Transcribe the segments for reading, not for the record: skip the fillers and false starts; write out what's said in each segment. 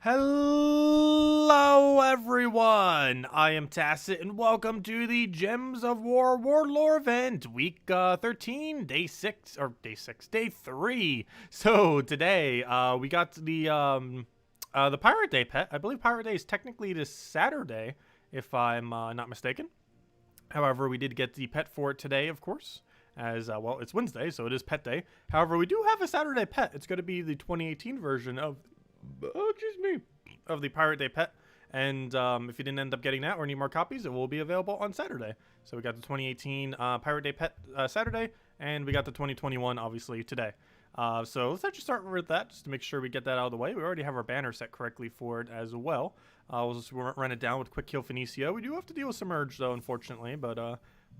Hello everyone, I am Tacet and welcome to the Gems of War Warlord event, week 13, day 3. So today, we got the Pirate Day pet. I believe Pirate Day is technically this Saturday, if I'm not mistaken. However, we did get the pet for it today, of course, as, well, it's Wednesday, so it is pet day. However, we do have a Saturday pet. It's going to be the 2018 version of the Pirate Day pet, and if you didn't end up getting that or need more copies, it will be available on Saturday. So we got the 2018 Pirate Day pet Saturday, and we got the 2021 obviously today. So let's actually start with that just to make sure we get that out of the way. We already have our banner set correctly for it as well. We'll just run it down with Quick Kill Phoenicia. We do have to deal with Submerge though, unfortunately, but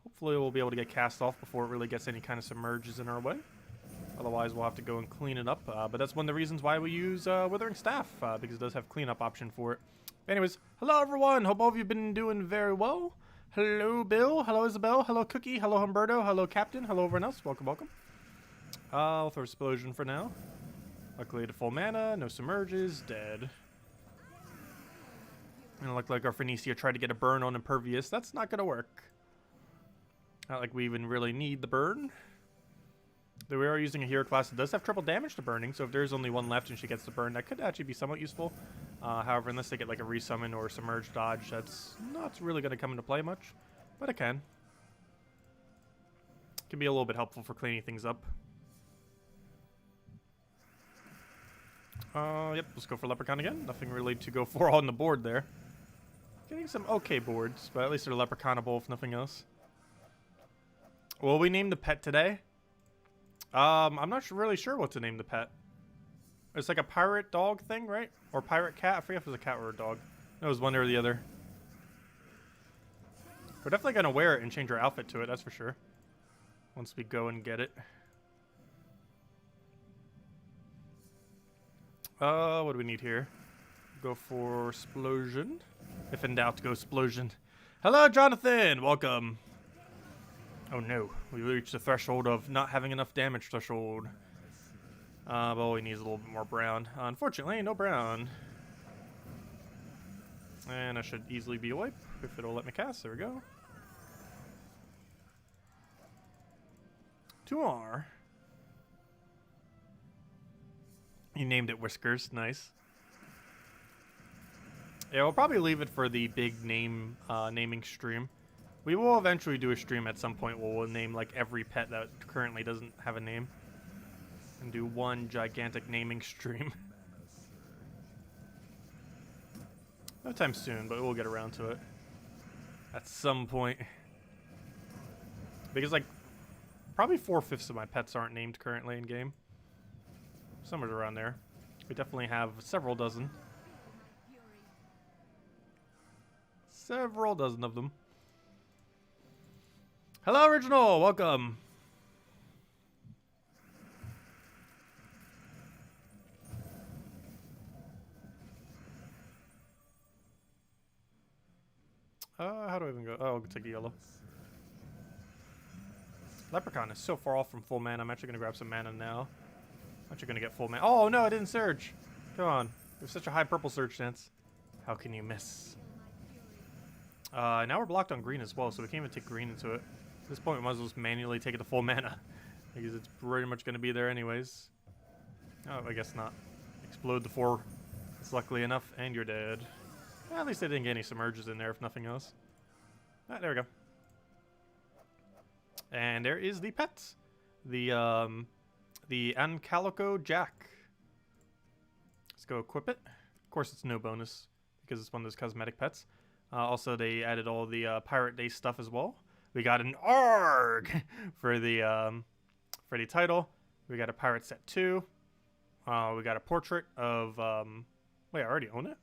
hopefully we'll be able to get cast off before it really gets any kind of submerges in our way. Otherwise, we'll have to go and clean it up. But that's one of the reasons why we use Withering Staff, because it does have cleanup option for it. But anyways, hello everyone. Hope all of you have been doing very well. Hello, Bill. Hello, Isabel. Hello, Cookie. Hello, Humberto. Hello, Captain. Hello, everyone else. Welcome, welcome. I'll throw Explosion for now. Luckily, to full mana. No submerges. Dead. And it looked like our Phoenicia tried to get a burn on Impervious. That's not going to work. Not like we even really need the burn. Though we are using a hero class that does have triple damage to burning, so if there's only one left and she gets the burn, that could actually be somewhat useful. However, unless they get like a resummon or a submerge dodge, that's not really going to come into play much, but it can. Can be a little bit helpful for cleaning things up. Yep, let's go for Leprechaun again. Nothing really to go for on the board there. Getting some okay boards, but at least they're Leprechaunable if nothing else. Will we name the pet today? I'm not really sure what to name the pet. It's like a pirate dog thing, right? Or pirate cat? I forget if it was a cat or a dog. It was one or the other. We're definitely going to wear it and change our outfit to it, that's for sure. Once we go and get it. What do we need here? Go for Explosion. If in doubt, go Explosion. Hello, Jonathan! Welcome. Oh no, we reached the threshold of not having enough damage threshold. But all we need is a little bit more brown. Unfortunately, no brown. And I should easily be a wipe if it'll let me cast. There we go. 2R. You named it Whiskers. Nice. Yeah, we'll probably leave it for the big naming stream. We will eventually do a stream at some point where we'll name like every pet that currently doesn't have a name. And do one gigantic naming stream. No time soon, but we'll get around to it. At some point. Because like, probably 4/5 of my pets aren't named currently in game. Somewhere around there. We definitely have several dozen. Several dozen of them. Hello, Original! Welcome! How do I even go? Oh, I'll take a yellow. Leprechaun is so far off from full mana. I'm actually going to grab some mana now. I'm actually going to get full mana. Oh, no, I didn't surge! Come on. There's such a high purple surge chance. How can you miss? Now we're blocked on green as well, so we can't even take green into it. At this point, we might as well just manually take it to full mana. Because it's pretty much going to be there anyways. Oh, I guess not. Explode the 4. That's luckily enough, and you're dead. Well, at least they didn't get any submerges in there, if nothing else. Ah, there we go. And there is the pet. The Ancalico Jack. Let's go equip it. Of course, it's no bonus, because it's one of those cosmetic pets. Also, they added all the Pirate Day stuff as well. We got an ARG for the title. We got a Pirate Set 2. We got a portrait of... wait, I already own it?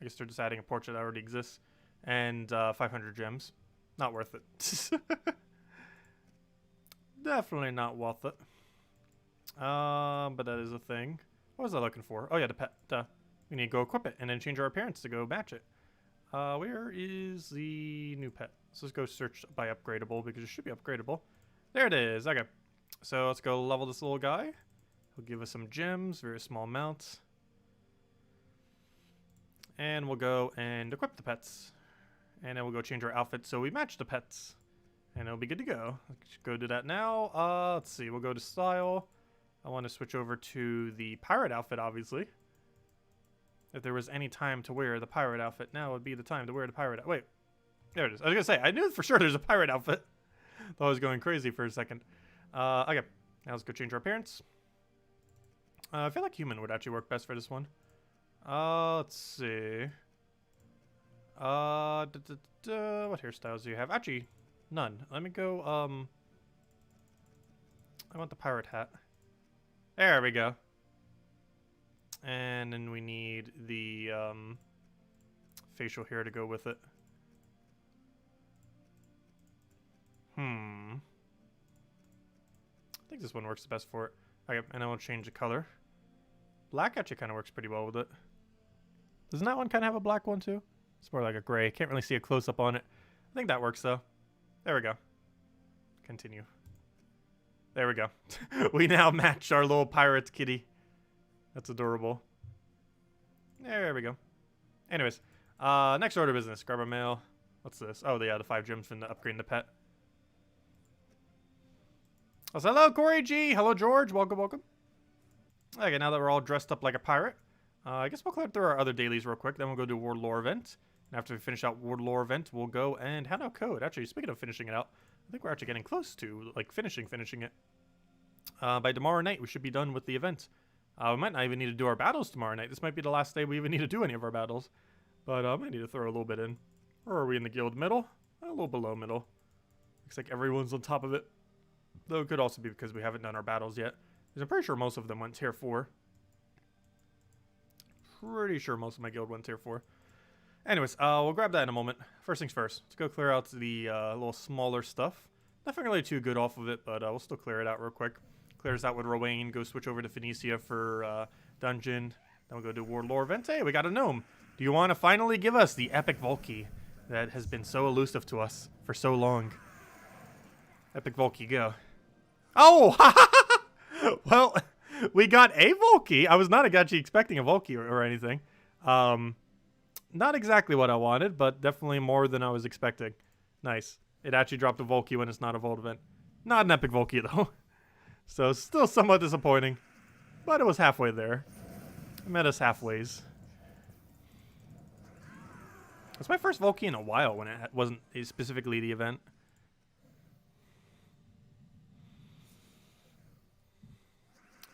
I guess they're just adding a portrait that already exists. And 500 gems. Not worth it. Definitely not worth it. But that is a thing. What was I looking for? Oh yeah, the pet. We need to go equip it and then change our appearance to go match it. Where is the new pet? So let's go search by upgradable because it should be upgradable. There it is. Okay. So let's go level this little guy. He'll give us some gems, very small amounts. And we'll go and equip the pets. And then we'll go change our outfit so we match the pets. And it'll be good to go. Let's go do that now. Let's see. We'll go to style. I want to switch over to the pirate outfit, obviously. If there was any time to wear the pirate outfit, now would be the time to wear the pirate outfit. Wait. There it is. I was going to say, I knew for sure there's a pirate outfit. Thought I was going crazy for a second. Okay. Now let's go change our appearance. I feel like human would actually work best for this one. Let's see. What hairstyles do you have? Actually, none. Let me go, I want the pirate hat. There we go. And then we need the, facial hair to go with it. I think this one works the best for it. Okay, and then we'll change the color. Black actually kind of works pretty well with it. Doesn't that one kind of have a black one too? It's more like a gray. Can't really see a close-up on it. I think that works though. There we go. Continue. There we go. We now match our little pirate's kitty. That's adorable. There we go. Anyways, next order of business. Grab our mail. What's this? Oh, yeah, the 5 gems from the upgrading the pet. Oh, so hello, Corey G. Hello, George. Welcome, welcome. Okay, now that we're all dressed up like a pirate, I guess we'll clear through our other dailies real quick. Then we'll go do a Warlord event. And after we finish out Warlord event, we'll go and hand out code. Actually, speaking of finishing it out, I think we're actually getting close to, like, finishing it. By tomorrow night, we should be done with the event. We might not even need to do our battles tomorrow night. This might be the last day we even need to do any of our battles. But I might need to throw a little bit in. Or are we in the guild middle? A little below middle. Looks like everyone's on top of it. Though it could also be because we haven't done our battles yet. Because I'm pretty sure most of them went tier 4. Pretty sure most of my guild went tier 4. Anyways, we'll grab that in a moment. First things first. Let's go clear out the little smaller stuff. Nothing really too good off of it, but we'll still clear it out real quick. Clears out with Rowan. Go switch over to Phoenicia for dungeon. Then we'll go do Warlord event. Hey, we got a gnome. Do you want to finally give us the epic Volkey that has been so elusive to us for so long? Epic Volkey, go. Oh! Well, we got a Volkey. I was not actually expecting a Volkey or anything. Not exactly what I wanted, but definitely more than I was expecting. Nice. It actually dropped a Volkey when it's not a Vault event. Not an epic Volkey, though. So, still somewhat disappointing. But it was halfway there. It met us halfways. It's my first Volkey in a while when it wasn't specifically the event.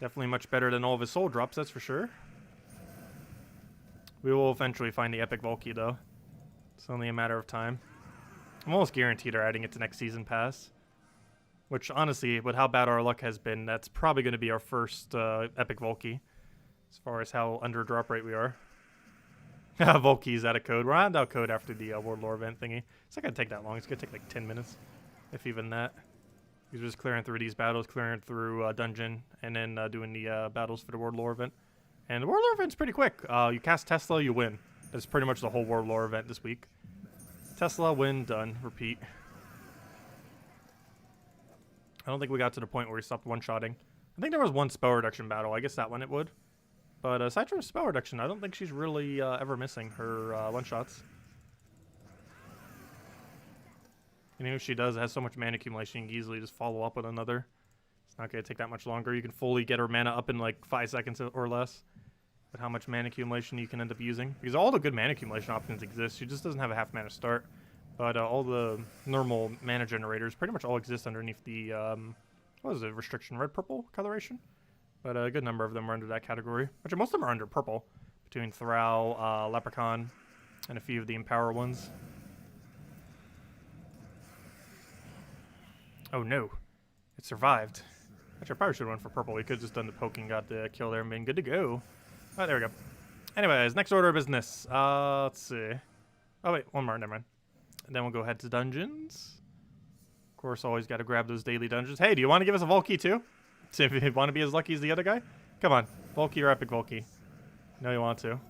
Definitely much better than all of his soul drops, that's for sure. We will eventually find the epic Volkey, though. It's only a matter of time. I'm almost guaranteed they're adding it to next season pass. Which, honestly, with how bad our luck has been, that's probably going to be our first epic Volkey. As far as how under drop rate we are. Volkey's out of code. We're on out code after the Warlord event thingy. It's not going to take that long. It's going to take like 10 minutes. If even that. He's just clearing through these battles, clearing through dungeon, and then doing the battles for the Warlord event. And the Warlord event's pretty quick. You cast Tesla, you win. That's pretty much the whole Warlord event this week. Tesla, win, done, repeat. I don't think we got to the point where we stopped one-shotting. I think there was one spell reduction battle. I guess that one it would. But aside from spell reduction, I don't think she's really ever missing her one-shots. And even if she does, it has so much mana accumulation, you can easily just follow up with another. It's not going to take that much longer. You can fully get her mana up in like 5 seconds or less. But how much mana accumulation you can end up using. Because all the good mana accumulation options exist. She just doesn't have a half mana start. But all the normal mana generators pretty much all exist underneath the, what is it, restriction, red-purple coloration? But a good number of them are under that category. Actually, most of them are under purple. Between Thrall, Leprechaun, and a few of the Empower ones. Oh no, it survived. Actually, I probably should have went for purple. We could have just done the poking, got the kill there, and been good to go. Oh, there we go. Anyways, next order of business. Let's see. Oh wait, one more, never mind. And then we'll go ahead to dungeons. Of course, always got to grab those daily dungeons. Hey, do you want to give us a Volkey too? See if you want to be as lucky as the other guy? Come on, Volkey or epic Volkey? No, you want to.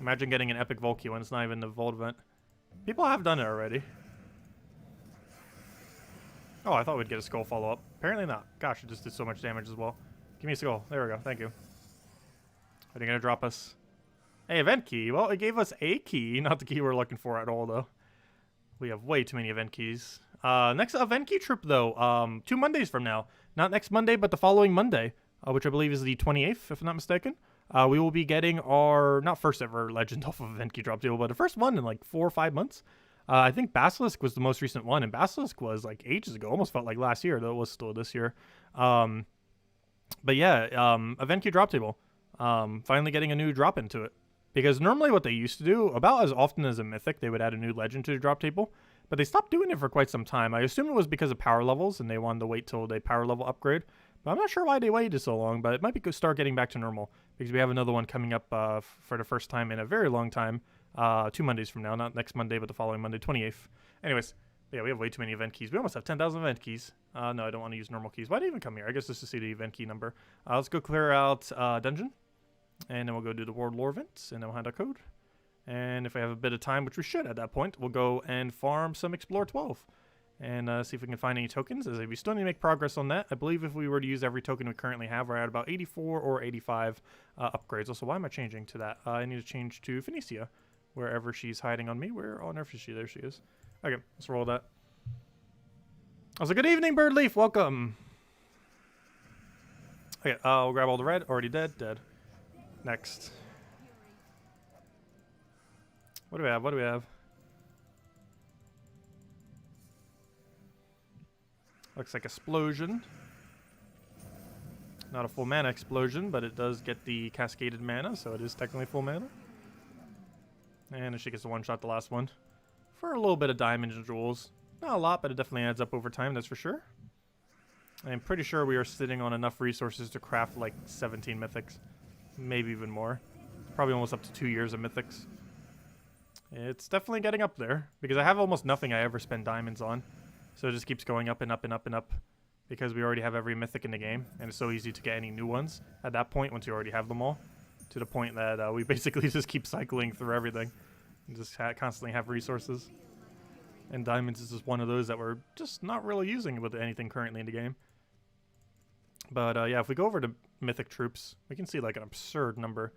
Imagine getting an epic Volkey when it's not even the Vault event. People have done it already. Oh, I thought we'd get a skull follow-up. Apparently not. Gosh, it just did so much damage as well. Give me a skull. There we go. Thank you. Are they going to drop us? Hey, event key. Well, it gave us a key, not the key we're looking for at all, though. We have way too many event keys. Next event key trip, though, 2 Mondays from now. Not next Monday, but the following Monday, which I believe is the 28th, if I'm not mistaken. We will be getting our, not first ever legend off of event key drop table, but the first one in like 4 or 5 months. I think Basilisk was the most recent one, and Basilisk was like ages ago. Almost felt like last year, though it was still this year. But yeah, event key drop table. Finally getting a new drop into it. Because normally what they used to do, about as often as a mythic, they would add a new legend to the drop table. But they stopped doing it for quite some time. I assume it was because of power levels, and they wanted to wait till they power level upgrade. But I'm not sure why they waited so long, but it might be start getting back to normal. Because we have another one coming up for the first time in a very long time. 2 Mondays from now. Not next Monday, but the following Monday, 28th. Anyways, yeah, we have way too many event keys. We almost have 10,000 event keys. No, I don't want to use normal keys. Why did I even come here? I guess just to see the event key number. Let's go clear out dungeon. And then we'll go do the Warlord events, and then we'll hand our code. And if we have a bit of time, which we should at that point, we'll go and farm some Explore 12. And see if we can find any tokens, as we still need to make progress on that. I believe if we were to use every token we currently have, we're at about 84 or 85 upgrades. Also, why am I changing to that? I need to change to Phoenicia, wherever she's hiding on me. Where on earth is she? There she is. Okay, let's roll that. Also, good evening, Birdleaf. Welcome. Okay, I'll grab all the red. Already dead. Dead. Next. What do we have? What do we have? Looks like explosion. Not a full mana explosion, but it does get the cascaded mana, so it is technically full mana. And she gets the one shot, the last one. For a little bit of diamonds and jewels. Not a lot, but it definitely adds up over time, that's for sure. I'm pretty sure we are sitting on enough resources to craft like 17 mythics. Maybe even more. Probably almost up to 2 years of mythics. It's definitely getting up there, because I have almost nothing I ever spend diamonds on. So it just keeps going up and up and up and up, because we already have every mythic in the game, and it's so easy to get any new ones at that point once you already have them all. To the point that we basically just keep cycling through everything, and just constantly have resources. And diamonds is just one of those that we're just not really using with anything currently in the game. But yeah, if we go over to mythic troops, we can see like an absurd number.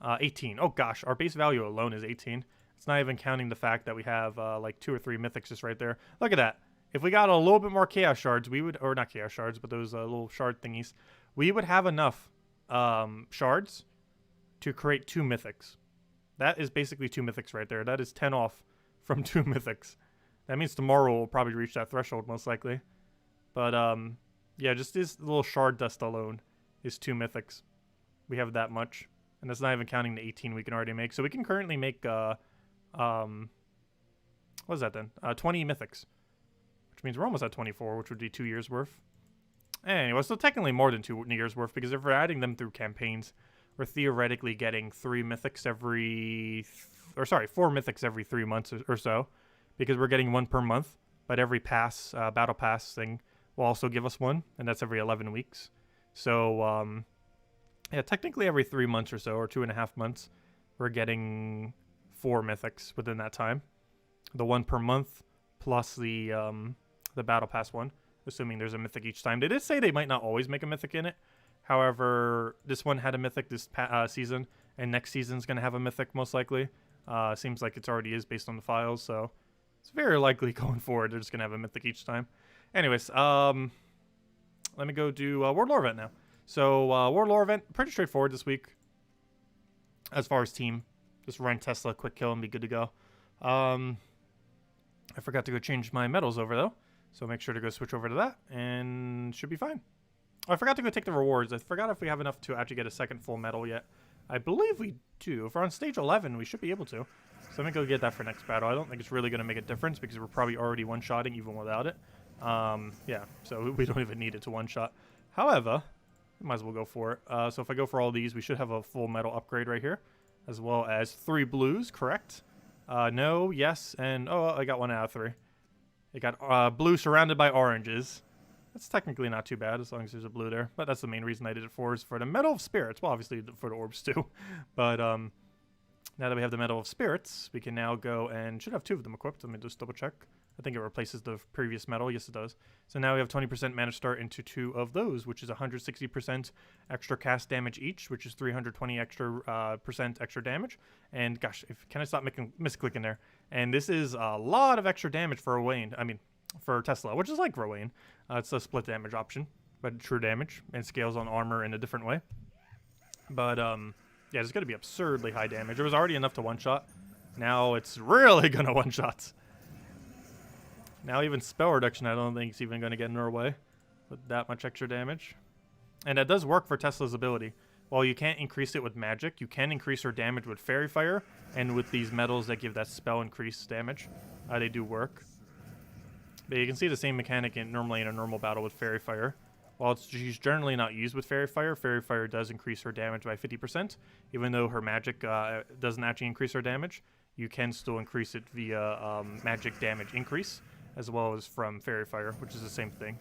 18. Oh gosh, our base value alone is 18. It's not even counting the fact that we have like 2 or 3 mythics just right there. Look at that. If we got a little bit more chaos shards, we would, or not chaos shards, but those little shard thingies, we would have enough shards to create 2 mythics. That is basically 2 mythics right there. That is 10 off from 2 mythics. That means tomorrow we'll probably reach that threshold most likely. But yeah, just this little shard dust alone is 2 mythics. We have that much. And that's not even counting the 18 we can already make. So we can currently make, what is that then? 20 mythics. Which means we're almost at 24, which would be 2 years worth. Anyway, so technically more than 2 years worth, because if we're adding them through campaigns, we're theoretically getting 3 mythics every, or sorry, 4 mythics every 3 months or so, because we're getting 1 per month. But every pass, battle pass thing will also give us 1, and that's every 11 weeks. So, yeah, technically every 3 months or so, or 2.5 months, we're getting 4 mythics within that time. The 1 per month plus the battle pass one, assuming there's a mythic each time. They did say they might not always make a mythic in it. However, this one had a mythic this season, and next season's going to have a mythic most likely. Seems like it already is based on the files, so it's very likely going forward they're just going to have a mythic each time. Anyways, let me go do Warlord event now. So, Warlord event, pretty straightforward this week. As far as team. Just run Tesla, quick kill, and be good to go. I forgot to go change my medals over, though. So make sure to go switch over to that, and should be fine. Oh, I forgot to go take the rewards. I forgot if we have enough to actually get a second full medal yet. I believe we do. If we're on stage 11, we should be able to. So let me go get that for next battle. I don't think it's really going to make a difference, because we're probably already one-shotting even without it. Yeah, so we don't even need it to one-shot. However, might as well go for it. So if I go for all these, we should have a full medal upgrade right here, as well as 3 blues, correct? No, yes, and oh, I got 1 out of 3. It got blue surrounded by oranges. That's technically not too bad, as long as there's a blue there. But that's the main reason I did it for, is for the Medal of Spirits. Well, obviously for the orbs too. But now that we have the Medal of Spirits, we can now go and should have 2 of them equipped. Let me just double check. I think it replaces the previous medal. Yes, it does. So now we have 20% mana start into 2 of those, which is 160% extra cast damage each, which is 320 extra percent extra damage. And gosh, can I stop misclicking there? And this is a lot of extra damage for Rowan. I mean, for Tesla, which is like Rowan. It's a split damage option, but true damage and scales on armor in a different way. But yeah, it's going to be absurdly high damage. It was already enough to one-shot. Now it's really going to one-shot. Now even spell reduction, I don't think it's even going to get in our way with that much extra damage. And that does work for Tesla's ability. While you can't increase it with magic, you can increase her damage with Fairy Fire and with these medals that give that spell increased damage. They do work. But you can see the same mechanic normally in a normal battle with Fairy Fire. While she's generally not used with Fairy Fire does increase her damage by 50%. Even though her magic doesn't actually increase her damage, you can still increase it via magic damage increase, as well as from Fairy Fire, which is the same thing.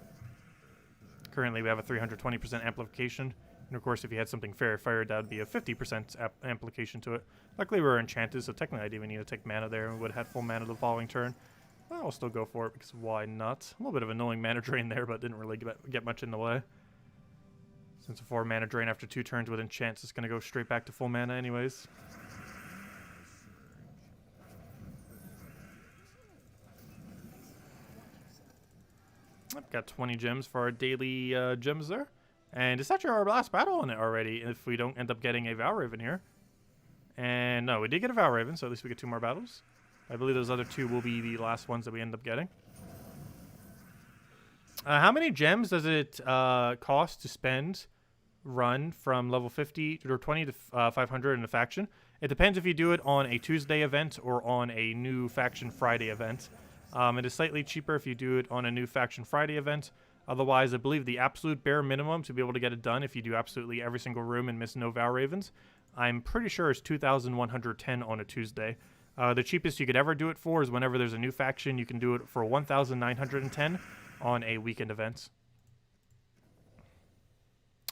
Currently, we have a 320% amplification. And of course, if you had something Fairy Fire, that would be a 50% amplification to it. Luckily, we're enchanted, so technically I didn't even need to take mana there, and would have had full mana the following turn. I'll still go for it, because why not? A little bit of annoying mana drain there, but didn't really get much in the way. Since a 4 mana drain after 2 turns with enchants is going to go straight back to full mana anyways. I've got 20 gems for our daily gems there. And it's actually our last battle on it already, if we don't end up getting a Valraven here. And no, we did get a Valraven, so at least we get 2 more battles. I believe those other 2 will be the last ones that we end up getting. How many gems does it cost to spend run from level 50 or 20 to 500 in a faction? It depends if you do it on a Tuesday event or on a new faction Friday event. It is slightly cheaper if you do it on a new faction Friday event. Otherwise, I believe the absolute bare minimum to be able to get it done if you do absolutely every single room and miss no Valravens, I'm pretty sure it's 2,110 on a Tuesday. The cheapest you could ever do it for is whenever there's a new faction, you can do it for 1,910 on a weekend event.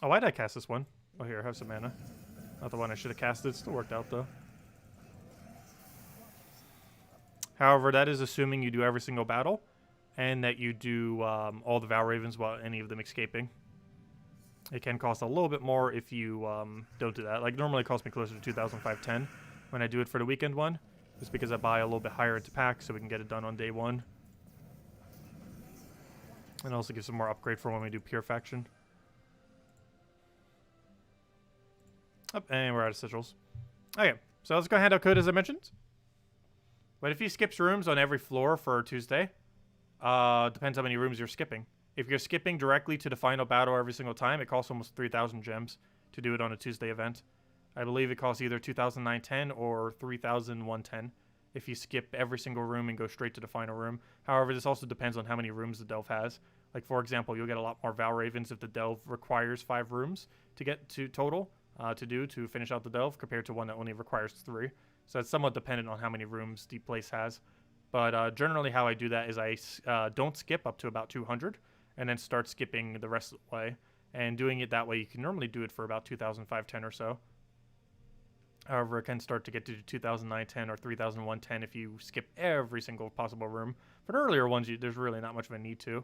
Oh, why did I cast this one? Oh, here, have some mana. Not the one I should have casted. Still worked out, though. However, that is assuming you do every single battle, and that you do all the Valravens without any of them escaping. It can cost a little bit more if you don't do that. Like, normally it costs me closer to 2,510 when I do it for the weekend one. Just because I buy a little bit higher into packs so we can get it done on day 1. And also give some more upgrade for when we do pure faction. Oh, and we're out of sigils. Okay, so let's go hand out code as I mentioned. But if he skips rooms on every floor for Tuesday, depends how many rooms you're skipping. If you're skipping directly to the final battle every single time, it costs almost 3,000 gems to do it on a Tuesday event. I believe it costs either 2,910 or 3,110 if you skip every single room and go straight to the final room. However, this also depends on how many rooms the delve has. Like, for example, you'll get a lot more Valravens if the delve requires 5 rooms to get to total to finish out the delve compared to one that only requires 3. So it's somewhat dependent on how many rooms the place has. But generally how I do that is I don't skip up to about 200 and then start skipping the rest of the way. And doing it that way, you can normally do it for about 2,510 or so. However, it can start to get to 2,910 or 3,110 if you skip every single possible room. For the earlier ones, there's really not much of a need to.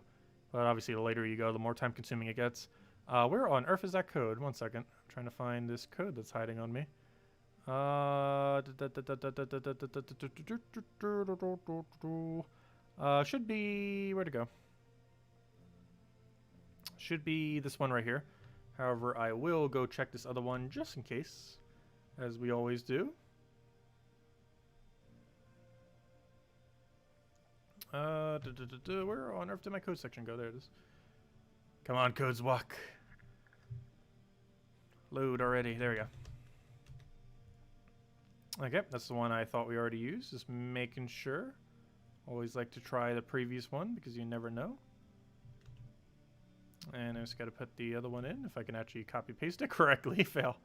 But obviously, the later you go, the more time-consuming it gets. Where on earth is that code? 1 second. I'm trying to find this code that's hiding on me. Should be... Where'd it go? Should be this one right here. However, I will go check this other one just in case. As we always do. Where on earth did my code section go? There it is. Come on, codes walk. Load already. There we go. Okay, that's the one I thought we already used. Just making sure. Always like to try the previous one because you never know. And I just got to put the other one in. If I can actually copy-paste it correctly. Fail.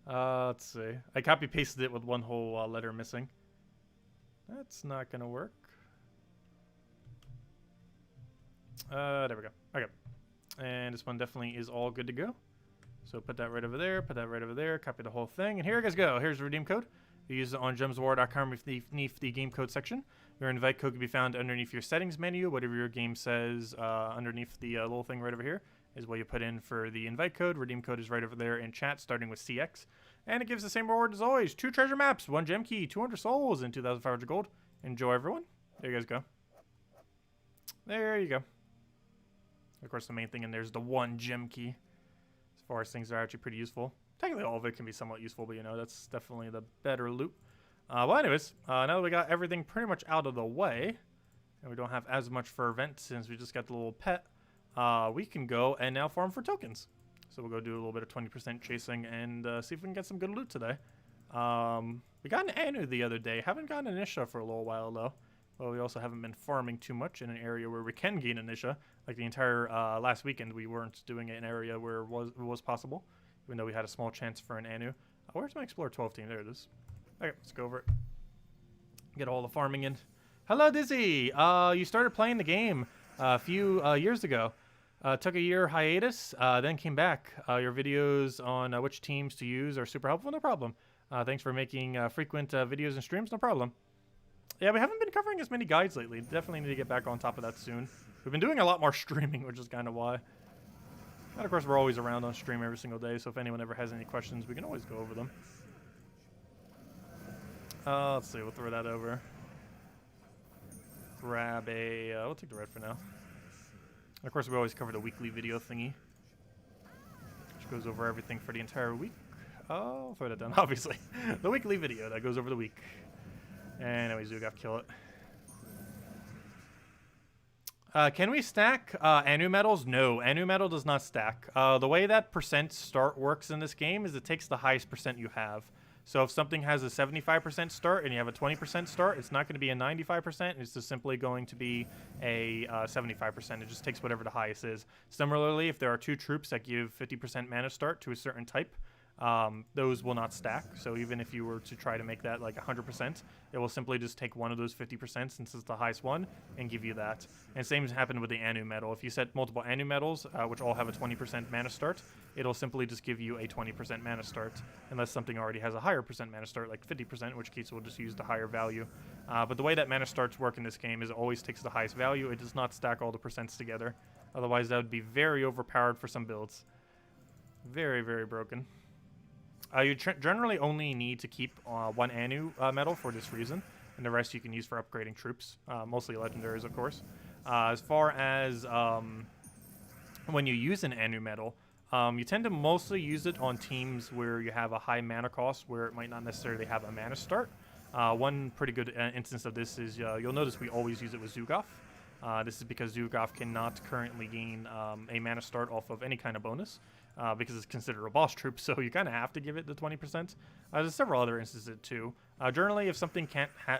Let's see. I copy-pasted it with one whole letter missing. That's not going to work. There we go. Okay. And this one definitely is all good to go. So put that right over there, put that right over there, copy the whole thing, and here you guys go. Here's the redeem code. You use it on gemswar.com underneath the game code section. Your invite code can be found underneath your settings menu. Whatever your game says underneath the little thing right over here is what you put in for the invite code. Redeem code is right over there in chat, starting with CX. And it gives the same reward as always. 2 treasure maps, 1 gem key, 200 souls, and 2,500 gold. Enjoy, everyone. There you guys go. There you go. Of course, the main thing in there is the 1 gem key. As far as things are actually pretty useful. Technically, all of it can be somewhat useful, but, you know, that's definitely the better loot. Well, anyways, now that we got everything pretty much out of the way, and we don't have as much for events since we just got the little pet, we can go and now farm for tokens. So we'll go do a little bit of 20% chasing and see if we can get some good loot today. We got an Anu the other day. Haven't gotten an Isha for a little while, though. Well, we also haven't been farming too much in an area where we can gain an Isha. Like the entire last weekend, we weren't doing it in an area where it was possible, even though we had a small chance for an Anu. Where's my Explorer 12 team? There it is. Okay, let's go over it. Get all the farming in. Hello, Dizzy. You started playing the game a few years ago. Took a year hiatus, then came back. Your videos on which teams to use are super helpful. No problem. Thanks for making frequent videos and streams. No problem. Yeah, we haven't been covering as many guides lately. Definitely need to get back on top of that soon. We've been doing a lot more streaming, which is kind of why. And of course, we're always around on stream every single day, so if anyone ever has any questions, we can always go over them. Let's see, we'll throw that over. Grab a, we'll take the red for now. And of course, we always cover the weekly video thingy, which goes over everything for the entire week. I'll throw that down, obviously. The weekly video that goes over the week. And anyways, we got to kill it. Can we stack Anu medals? No, Anu medal does not stack. The way that percent start works in this game is it takes the highest percent you have. So if something has a 75% start and you have a 20% start, it's not going to be a 95%. It's just simply going to be a 75%. It just takes whatever the highest is. Similarly, if there are 2 troops that give 50% mana start to a certain type, those will not stack. So even if you were to try to make that like 100%, it will simply just take one of those 50% since it's the highest one and give you that. And same has happened with the Anu medal. If you set multiple Anu medals, which all have a 20% mana start, it'll simply just give you a 20% mana start, unless something already has a higher percent mana start, like 50%, in which case we'll just use the higher value. But the way that mana starts work in this game is it always takes the highest value. It does not stack all the percents together. Otherwise, that would be very overpowered for some builds. Very, very broken. You generally only need to keep 1 Anu medal for this reason, and the rest you can use for upgrading troops, mostly legendaries, of course. As far as when you use an Anu medal, you tend to mostly use it on teams where you have a high mana cost, where it might not necessarily have a mana start. One pretty good instance of this is, you'll notice we always use it with Zugov. This is because Zugov cannot currently gain a mana start off of any kind of bonus. Because it's considered a boss troop, so you kind of have to give it the 20%. There's several other instances too. Generally, if something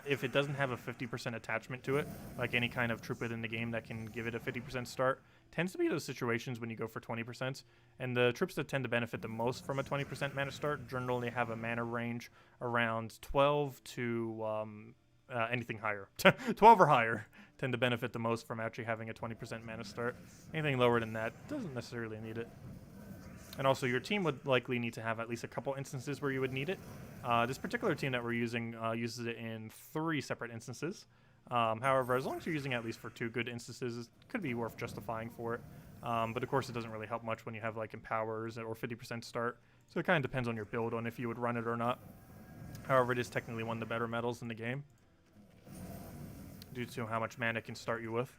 if it doesn't have a 50% attachment to it, like any kind of troop within the game that can give it a 50% start, tends to be those situations when you go for 20%. And the troops that tend to benefit the most from a 20% mana start generally have a mana range around 12 to anything higher. 12 or higher tend to benefit the most from actually having a 20% mana start. Anything lower than that doesn't necessarily need it. And also, your team would likely need to have at least a couple instances where you would need it. This particular team that we're using uses it in 3 separate instances. However, as long as you're using at least for 2 good instances, it could be worth justifying for it. But of course, it doesn't really help much when you have like empowers or 50% start. So it kind of depends on your build on if you would run it or not. However, it is technically one of the better medals in the game, due to how much mana it can start you with.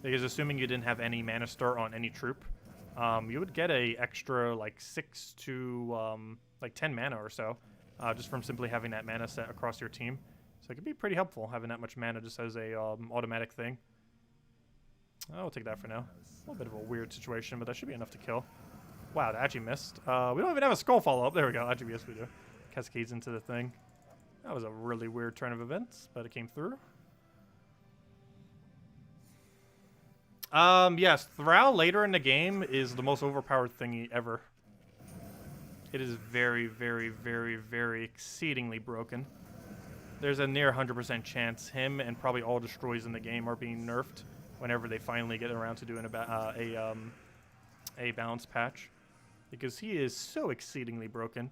Because assuming you didn't have any mana start on any troop, you would get a extra like 6 to like 10 mana or so, just from simply having that mana set across your team. So it could be pretty helpful having that much mana just as a automatic thing. I'll take that for now. A little bit of a weird situation, but that should be enough to kill. Wow, that actually missed. We don't even have a skull follow-up. There we go. Actually, yes, we do. Cascades into the thing. That was a really weird turn of events, but it came through. Yes, Thrall later in the game is the most overpowered thingy ever. It is very, very, very, very exceedingly broken. There's a near 100% chance him and probably all destroys in the game are being nerfed whenever they finally get around to doing a balance patch, because he is so exceedingly broken.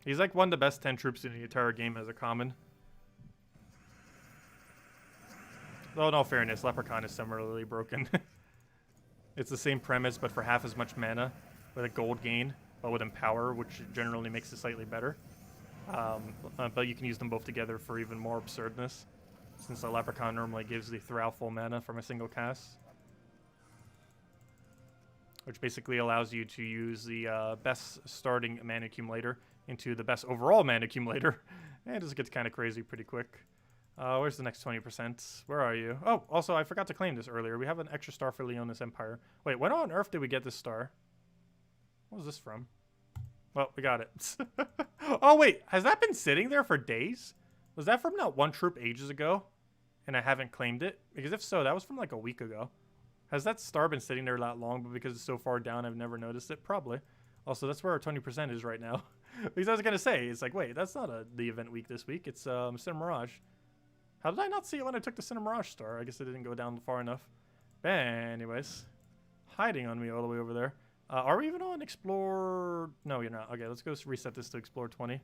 He's like one of the best 10 troops in the entire game as a common. Though in all fairness, Leprechaun is similarly broken. It's the same premise, but for half as much mana, with a gold gain, but with Empower, which generally makes it slightly better. But you can use them both together for even more absurdness, since the Leprechaun normally gives the Thrall full mana from a single cast. Which basically allows you to use the best starting mana accumulator into the best overall mana accumulator. And it just gets kind of crazy pretty quick. Where's the next 20%? Where are you? Oh, also, I forgot to claim this earlier. We have an extra star for Leonis Empire. Wait, when on earth did we get this star? What was this from? Well, we got it. Oh, wait. Has that been sitting there for days? Was that from that one troop ages ago? And I haven't claimed it? Because if so, that was from like a week ago. Has that star been sitting there that long, but because it's so far down, I've never noticed it? Probably. Also, that's where our 20% is right now. Because I was going to say, it's like, wait, that's not the event week this week. It's Cinema Mirage. How did I not see it when I took the Cinema Mirage star? I guess it didn't go down far enough. But anyways, hiding on me all the way over there. Are we even on Explore? No, you're not. Okay, let's go reset this to Explore 20.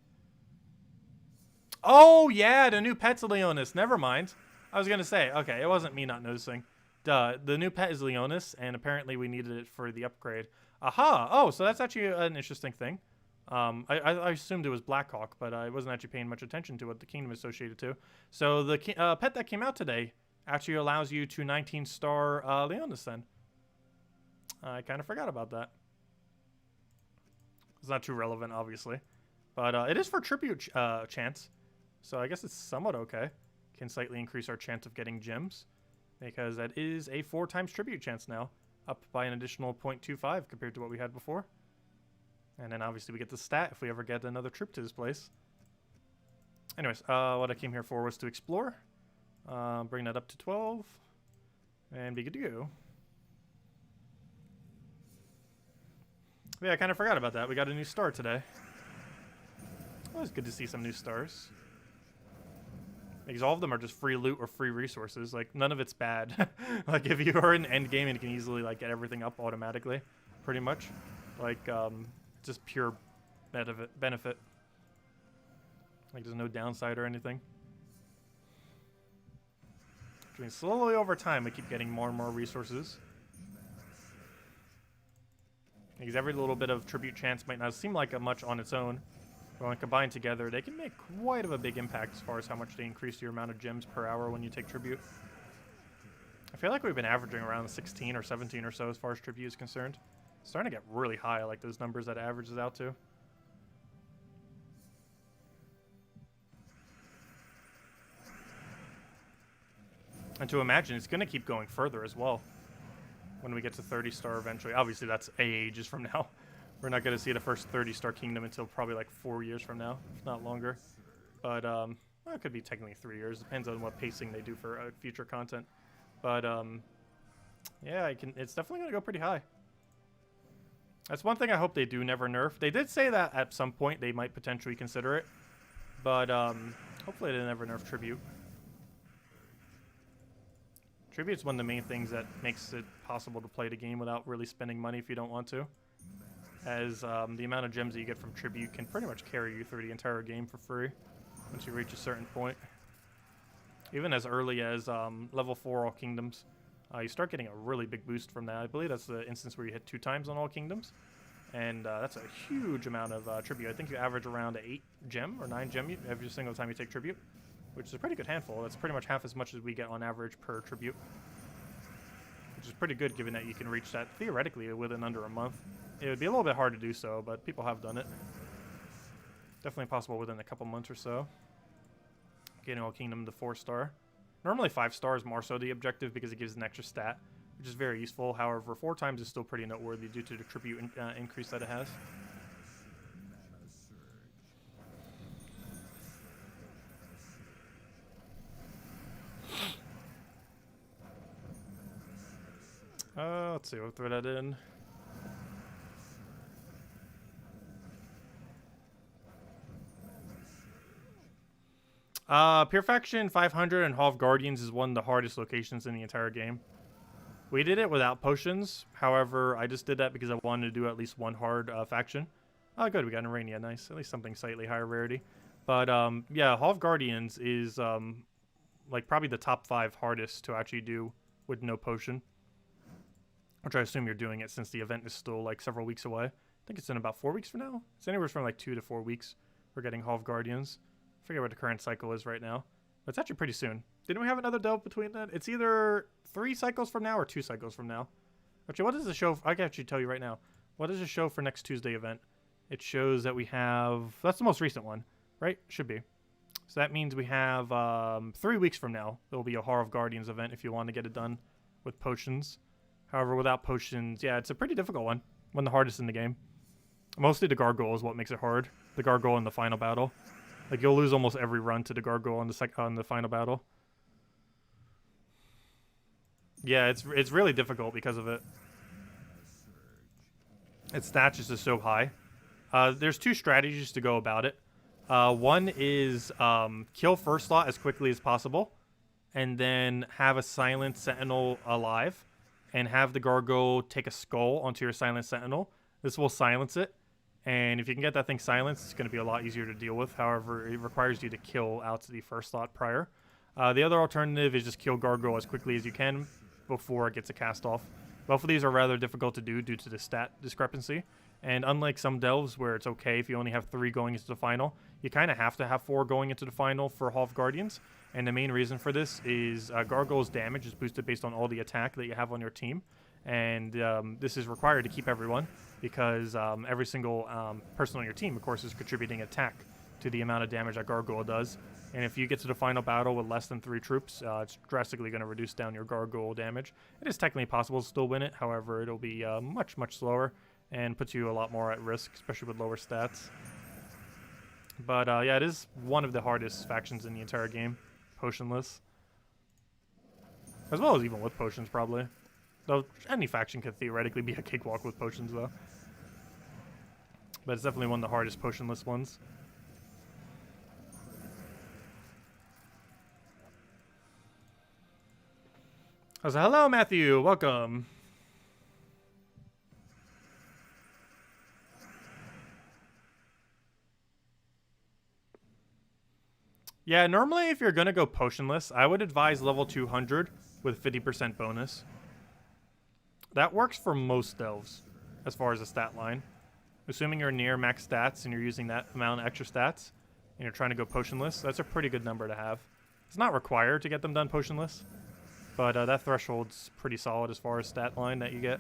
Oh, yeah, the new pet's Leonis. Never mind. I was going to say, okay, it wasn't me not noticing. Duh, the new pet is Leonis, and apparently we needed it for the upgrade. Aha! Oh, so that's actually an interesting thing. I assumed it was Blackhawk, but I wasn't actually paying much attention to what the kingdom is associated to. So the pet that came out today actually allows you to 19-star Leonis then. I kind of forgot about that. It's not too relevant, obviously. But it is for tribute chance, so I guess it's somewhat okay. Can slightly increase our chance of getting gems, because that is a 4 times tribute chance now, up by an additional 0.25 compared to what we had before. And then obviously we get the stat if we ever get another trip to this place. Anyways, what I came here for was to explore, bring that up to 12, and be good to go. Yeah, I kind of forgot about that. We got a new star today. Always good to see some new stars. Because all of them are just free loot or free resources. Like, none of it's bad. Like, if you are in endgame and you can easily, like, get everything up automatically, pretty much. Like, just pure benefit. Like, there's no downside or anything. Which means slowly over time, we keep getting more and more resources. Because every little bit of tribute chance might not seem like much on its own. But when combined together, they can make quite of a big impact as far as how much they increase your amount of gems per hour when you take tribute. I feel like we've been averaging around 16 or 17 or so as far as tribute is concerned. It's starting to get really high, like those numbers that it averages out to. And to imagine, it's going to keep going further as well when we get to 30-star eventually. Obviously, that's ages from now. We're not going to see the first 30-star kingdom until probably like 4 years from now, if not longer. But well, it could be technically 3 years. Depends on what pacing they do for future content. But yeah, it's definitely going to go pretty high. That's one thing I hope they do never nerf. They did say that at some point they might potentially consider it. But hopefully they never nerf tribute. Tribute's one of the main things that makes it possible to play the game without really spending money if you don't want to. As the amount of gems that you get from tribute can pretty much carry you through the entire game for free once you reach a certain point. Even as early as level 4 all kingdoms, you start getting a really big boost from that. I believe that's the instance where you hit 2 times on all kingdoms. And that's a huge amount of tribute. I think you average around 8 gem or 9 gem every single time you take tribute, which is a pretty good handful. That's pretty much half as much as we get on average per tribute, which is pretty good given that you can reach that theoretically within under a month. It would be a little bit hard to do so, but people have done it. Definitely possible within a couple months or so. Getting all kingdom to 4-star. Normally 5-star is more so the objective because it gives an extra stat, which is very useful. However, 4 times is still pretty noteworthy due to the tribute increase that it has. Let's see, we'll throw that in. Purification 500 and Hall of Guardians is one of the hardest locations in the entire game. We did it without potions. However, I just did that because I wanted to do at least one hard faction. Oh, good, we got an Arania. Nice. At least something slightly higher rarity. But, yeah, Hall of Guardians is like probably the top 5 hardest to actually do with no potion. Which I assume you're doing it since the event is still like several weeks away. I think it's in about 4 weeks from now. It's anywhere from like 2 to 4 weeks for getting Hall of Guardians. I forget what the current cycle is right now. But it's actually pretty soon. Didn't we have another delve between that? It's either 3 cycles from now or 2 cycles from now. Actually, what is the show? I can actually tell you right now. What is the show for next Tuesday event? It shows that we have... That's the most recent one, right? Should be. So that means we have 3 weeks from now. There will be a Hall of Guardians event if you want to get it done with potions. However, without potions, yeah, it's a pretty difficult one. One of the hardest in the game. Mostly the gargoyle is what makes it hard. The gargoyle in the final battle. Like, you'll lose almost every run to the gargoyle on the final battle. Yeah, it's really difficult because of it. Its stats is just so high. There's 2 strategies to go about it. One is kill first slot as quickly as possible. And then have a silent sentinel alive. And have the gargoyle take a skull onto your silent sentinel. This will silence it. And if you can get that thing silenced, it's going to be a lot easier to deal with. However, it requires you to kill out to the first slot prior. The other alternative is just kill gargoyle as quickly as you can before it gets a cast off. Both of these are rather difficult to do due to the stat discrepancy. And unlike some delves where it's okay if you only have 3 going into the final, you kind of have to have 4 going into the final for Hall of Guardians. And the main reason for this is Gargoyle's damage is boosted based on all the attack that you have on your team. And this is required to keep everyone because every single person on your team, of course, is contributing attack to the amount of damage that Gargoyle does. And if you get to the final battle with less than 3 troops, it's drastically going to reduce down your Gargoyle damage. It is technically possible to still win it. However, it'll be much, much slower and puts you a lot more at risk, especially with lower stats. But yeah, it is one of the hardest factions in the entire game, potionless. As well as even with potions, probably. Though any faction could theoretically be a cakewalk with potions, though. But it's definitely one of the hardest potionless ones. So, hello, Matthew. Welcome. Yeah, normally if you're going to go potionless, I would advise level 200 with 50% bonus. That works for most delves as far as a stat line. Assuming you're near max stats and you're using that amount of extra stats and you're trying to go potionless, that's a pretty good number to have. It's not required to get them done potionless, but that threshold's pretty solid as far as stat line that you get.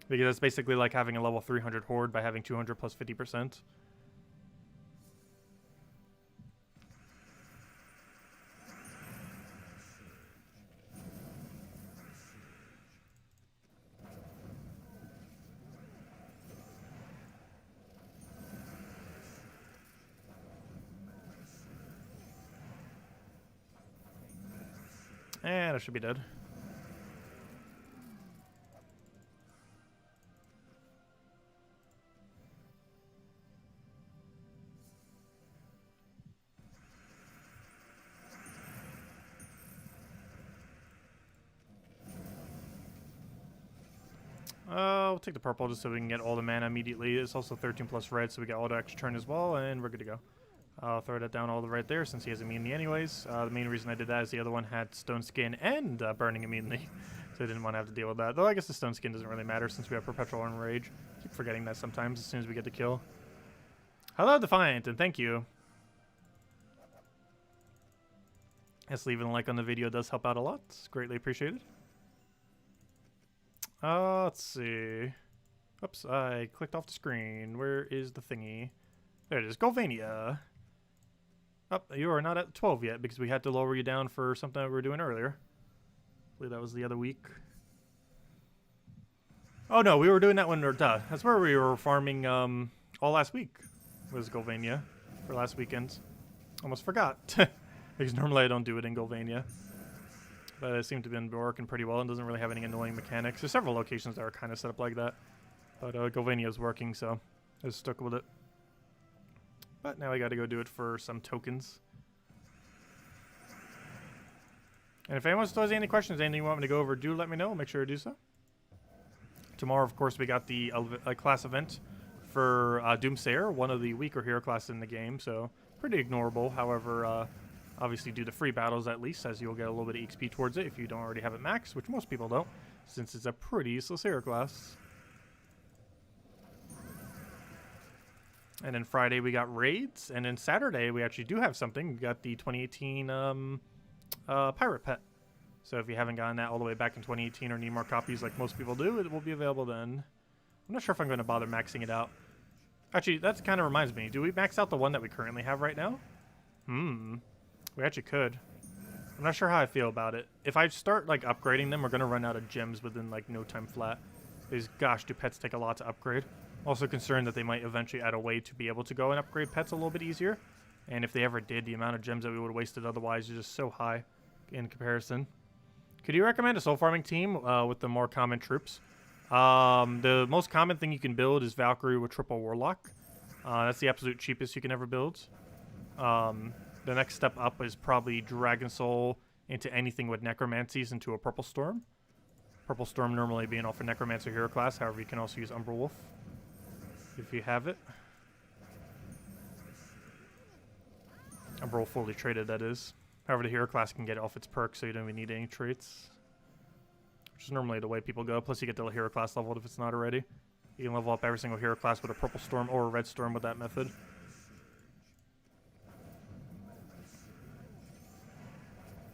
Because it's basically like having a level 300 horde by having 200 plus 50%. And I should be dead. We'll take the purple just so we can get all the mana immediately. It's also 13 plus red, so we get all the extra turn as well, and we're good to go. I'll throw that down all the right there since he has immunity anyways. The main reason I did that is the other one had stone skin and burning immunity, so I didn't want to have to deal with that. Though I guess the stone skin doesn't really matter since we have perpetual enrage. Keep forgetting that sometimes as soon as we get the kill. Hello, Defiant, and thank you. Yes, leaving a like on the video does help out a lot. It's greatly appreciated. Let's see. Oops, I clicked off the screen. Where is the thingy? There it is. Golvania. Oh, you are not at 12 yet because we had to lower you down for something that we were doing earlier. I believe that was the other week. Oh no, we were doing that one. Duh. That's where we were farming all last week. Was Golvania for last weekend. Almost forgot. Because normally I don't do it in Golvania. But it seemed to have been working pretty well and doesn't really have any annoying mechanics. There's several locations that are kind of set up like that. But Golvania is working, so I just stuck with it. But now I got to go do it for some tokens. And if anyone still has any questions, anything you want me to go over, do let me know. I'll make sure to do so. Tomorrow, of course, we got the class event for Doomsayer, one of the weaker hero classes in the game, so pretty ignorable. However, obviously do the free battles at least, as you'll get a little bit of XP towards it if you don't already have it maxed, which most people don't, since it's a pretty useless hero class. And then Friday we got raids, and then Saturday we actually do have something. We got the 2018 pirate pet. So if you haven't gotten that all the way back in 2018 or need more copies like most people do, it will be available then. I'm not sure if I'm going to bother maxing it out. Actually, that kind of reminds me. Do we max out the one that we currently have right now? We actually could. I'm not sure how I feel about it. If I start like upgrading them, we're going to run out of gems within like no time flat. Because gosh, do pets take a lot to upgrade. Also concerned that they might eventually add a way to be able to go and upgrade pets a little bit easier. And if they ever did, the amount of gems that we would have wasted otherwise is just so high in comparison. Could you recommend a soul farming team with the more common troops? The most common thing you can build is Valkyrie with triple Warlock. That's the absolute cheapest you can ever build. The next step up is probably Dragon Soul into anything with Necromancies into a Purple Storm. Purple Storm normally being all for Necromancer hero class, however you can also use Umbra Wolf if you have it. Umbra Wolf fully traded, that is. However, the hero class can get it off its perk, so you don't even need any traits. Which is normally the way people go. Plus, you get the hero class leveled if it's not already. You can level up every single hero class with a Purple Storm or a Red Storm with that method.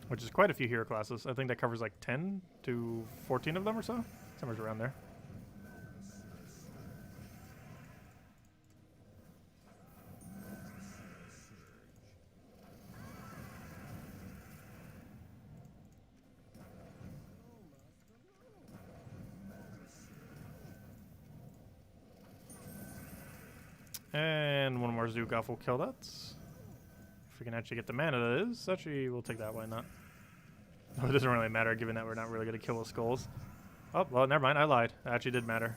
Which is quite a few hero classes. I think that covers like 10 to 14 of them or so. Somewhere around there. And one more Zugoff will kill that. If we can actually get the mana that is, actually we'll take that, why not? Oh, it doesn't really matter given that we're not really going to kill with skulls. Oh, well, never mind, I lied. It actually did matter.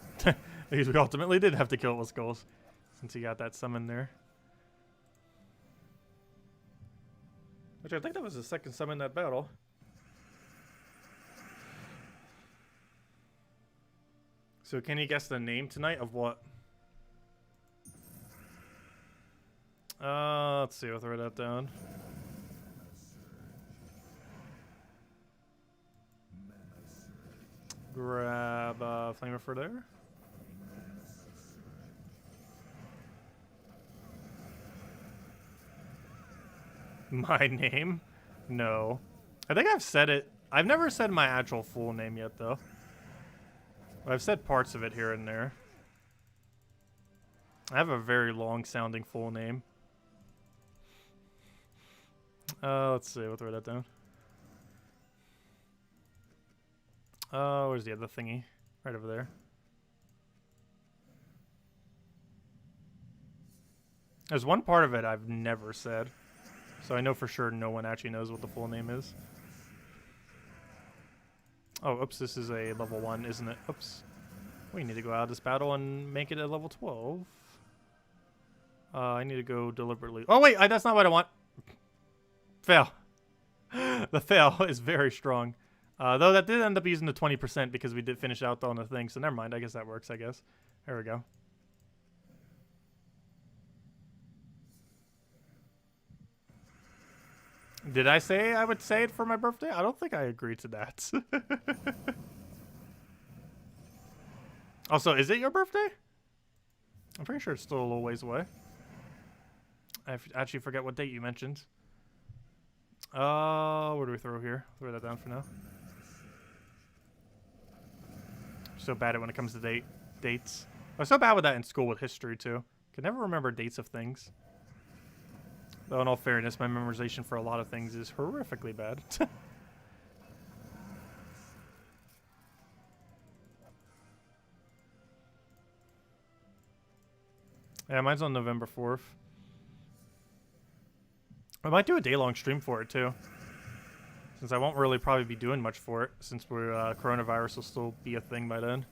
Because we ultimately did have to kill it with skulls. Since he got that summon there. Which I think that was the second summon in that battle. So can you guess the name tonight of what? Let's see, we'll throw that down. Grab Flamer for there. My name? No. I think I've said it. I've never said my actual full name yet, though. I've said parts of it here and there. I have a very long-sounding full name. Let's see. We'll throw that down. Where's the other thingy? Right over there. There's one part of it I've never said. So I know for sure no one actually knows what the full name is. Oh, oops. This is a level 1, isn't it? Oops. We need to go out of this battle and make it a level 12. I need to go deliberately. Oh, wait. That's not what I want. Fail. The fail is very strong. Though that did end up using the 20% because we did finish out on the thing. So never mind. I guess that works, I guess. There we go. Did I say I would say it for my birthday? I don't think I agreed to that. Also, is it your birthday? I'm pretty sure it's still a little ways away. I actually forget what date you mentioned. Where do we throw here? Throw that down for now. I'm so bad at when it comes to dates. I was so bad with that in school with history too. Could never remember dates of things. Though in all fairness, my memorization for a lot of things is horrifically bad. Yeah, mine's on November 4th. I might do a day-long stream for it, too. Since I won't really probably be doing much for it, since coronavirus will still be a thing by then.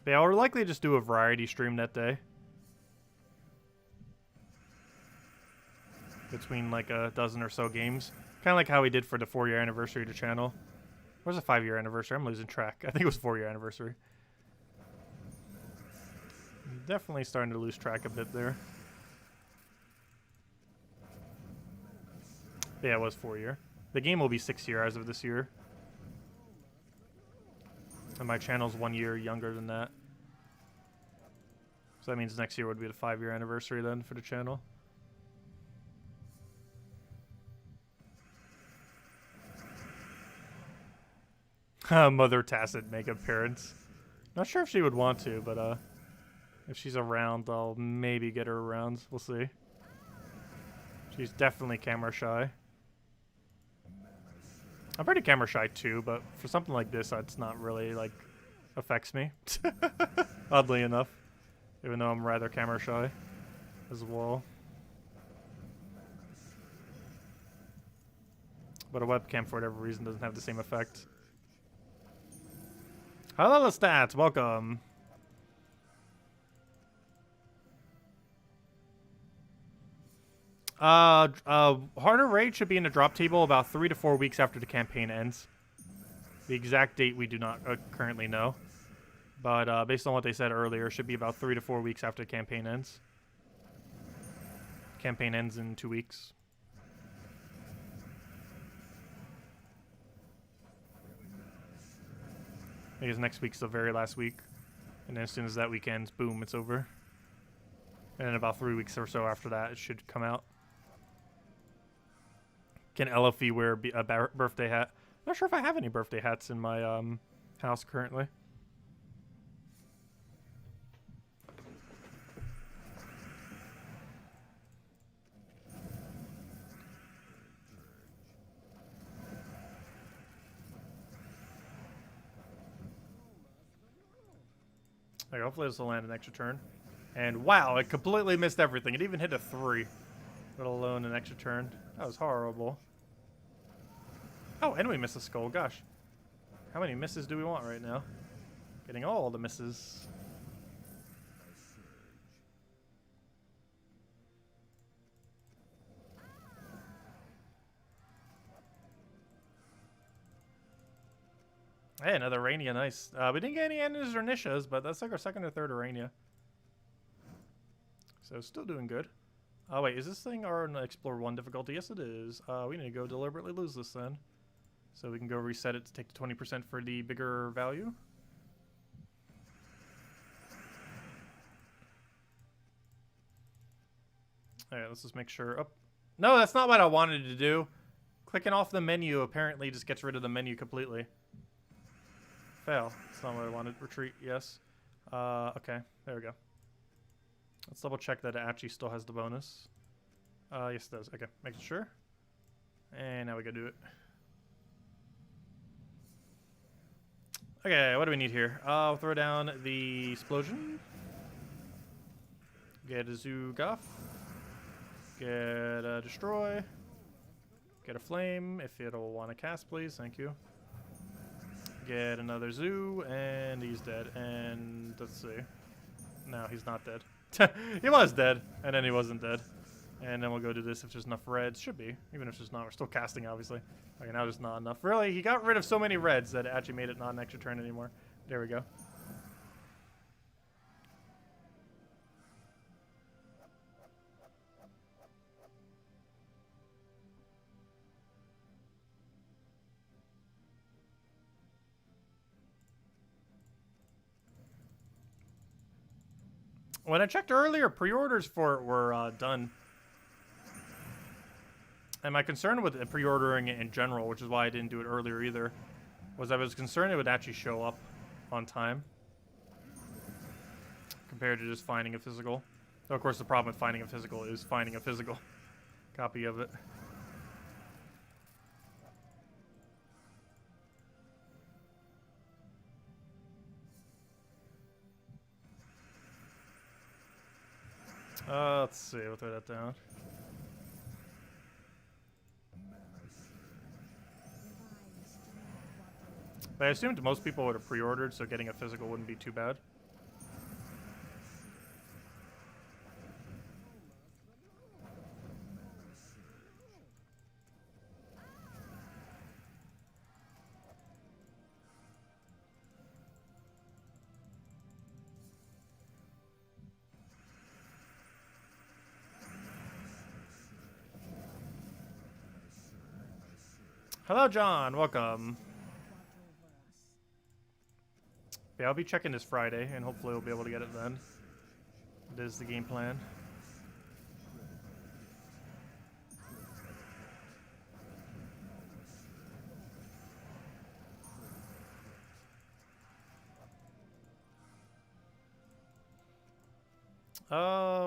But yeah, we'll likely just do a variety stream that day. Between like a dozen or so games. Kind of like how we did for the 4-year anniversary of the channel. Or was it 5-year anniversary? I'm losing track. I think it was 4-year anniversary. Definitely starting to lose track a bit there. Yeah, it was 4-year. The game will be 6-year as of this year. And my channel's 1 year younger than that. So that means next year would be the 5-year anniversary then for the channel. Mother Tacet make appearance. Not sure if she would want to, but if she's around, I'll maybe get her around. We'll see. She's definitely camera shy. I'm pretty camera shy too, but for something like this, it's not really like affects me. Oddly enough, even though I'm rather camera shy as well. But a webcam, for whatever reason, doesn't have the same effect. Hello, Stats. Welcome. Harder Raid should be in the drop table about 3 to 4 weeks after the campaign ends. The exact date we do not currently know. But based on what they said earlier, it should be about 3 to 4 weeks after the campaign ends. Campaign ends in 2 weeks. Because next week's the very last week. And then as soon as that week ends, boom, it's over. And then about 3 weeks or so after that, it should come out. Can elhay wear a birthday hat? I'm not sure if I have any birthday hats in my house currently. Okay, hopefully this will land an extra turn. And wow, it completely missed everything. It even hit a 3, let alone an extra turn. That was horrible. Oh, and we missed a skull. Gosh. How many misses do we want right now? Getting all the misses. Hey, another Arania, nice. We didn't get any Anas or Nishas, but that's like our second or third Arania. So still doing good. Oh wait, is this thing on Explore 1 difficulty? Yes it is. We need to go deliberately lose this then. So we can go reset it to take the 20% for the bigger value. Alright, let's just make sure. Oh. No, that's not what I wanted to do. Clicking off the menu apparently just gets rid of the menu completely. Fail. That's not what I wanted. Retreat, yes. Okay, there we go. Let's double check that it actually still has the bonus. Yes it does. Okay, making sure. And now we go do it. Okay, what do we need here? I'll throw down the explosion. Get a Zoogoff. Get a destroy. Get a flame if it'll want to cast, please. Thank you. Get another zoo, and he's dead. And let's see. No, he's not dead. He was dead, and then he wasn't dead. And then we'll go do this if there's enough reds. Should be. Even if there's not, we're still casting, obviously. Okay, now there's not enough. Really, he got rid of so many reds that it actually made it not an extra turn anymore. There we go. When I checked earlier, pre-orders for it were done. And my concern with pre-ordering it in general, which is why I didn't do it earlier either, was I was concerned it would actually show up on time. Compared to just finding a physical. Though, of course, the problem with finding a physical is finding a physical copy of it. Let's see, we'll throw that down. But I assumed most people would have pre-ordered, so getting a physical wouldn't be too bad. Hello, John. Welcome. Yeah, I'll be checking this Friday, and hopefully we'll be able to get it then. It is the game plan.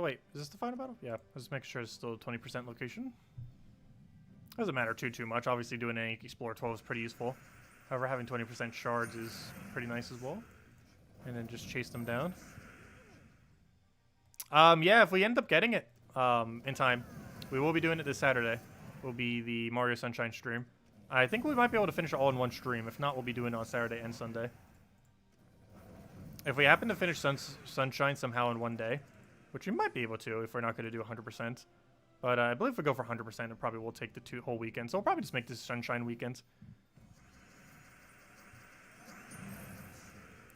Wait, is this the final battle? Yeah, let's make sure it's still a 20% location. Doesn't matter too much. Obviously, doing an Explorer 12 is pretty useful. However, having 20% shards is pretty nice as well. And then just chase them down. Yeah, if we end up getting it in time, we will be doing it this Saturday. Will be the Mario Sunshine stream. I think we might be able to finish it all in one stream. If not, we'll be doing it on Saturday and Sunday. If we happen to finish Sunshine somehow in one day, which we might be able to if we're not going to do 100%. But I believe if we go for 100%, it probably will take the whole weekend. So we'll probably just make this Sunshine weekend.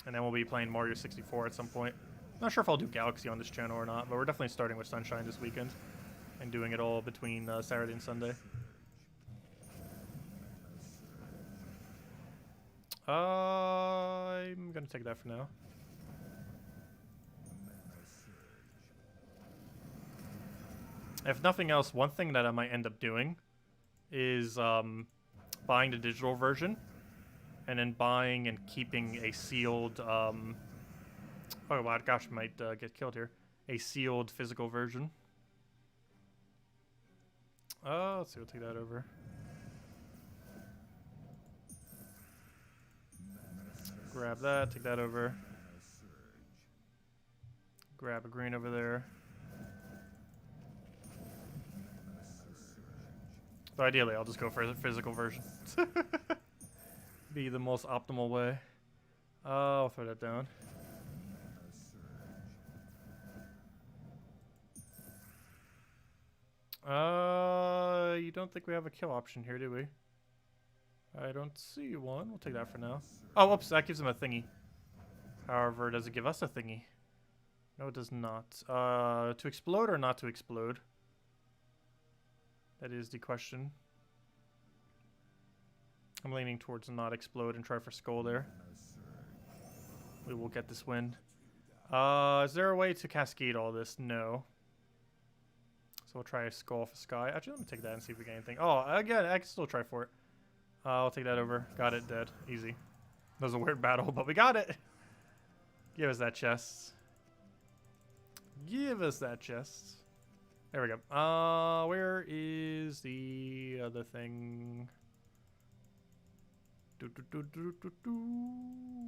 And then we'll be playing Mario 64 at some point. Not sure if I'll do Galaxy on this channel or not, but we're definitely starting with Sunshine this weekend. And doing it all between Saturday and Sunday. I'm going to take that for now. If nothing else, one thing that I might end up doing is buying the digital version and then buying and keeping a sealed, oh my gosh, I might get killed here, a sealed physical version. Let's see, we'll take that over. Grab that, take that over. Grab a green over there. So ideally, I'll just go for the physical version. Be the most optimal way. I'll throw that down. You don't think we have a kill option here, do we? I don't see one. We'll take that for now. Oh, whoops, that gives him a thingy. However, does it give us a thingy? No, it does not. To explode or not to explode? That is the question. I'm leaning towards not explode and try for skull there. We will get this win. Is there a way to cascade all this? No. So we'll try a skull for sky. Actually, let me take that and see if we get anything. Oh, again, I can still try for it. I'll take that over. Got it, dead. Easy. That was a weird battle, but we got it. Give us that chest. Give us that chest. There we go. Where is the other thing?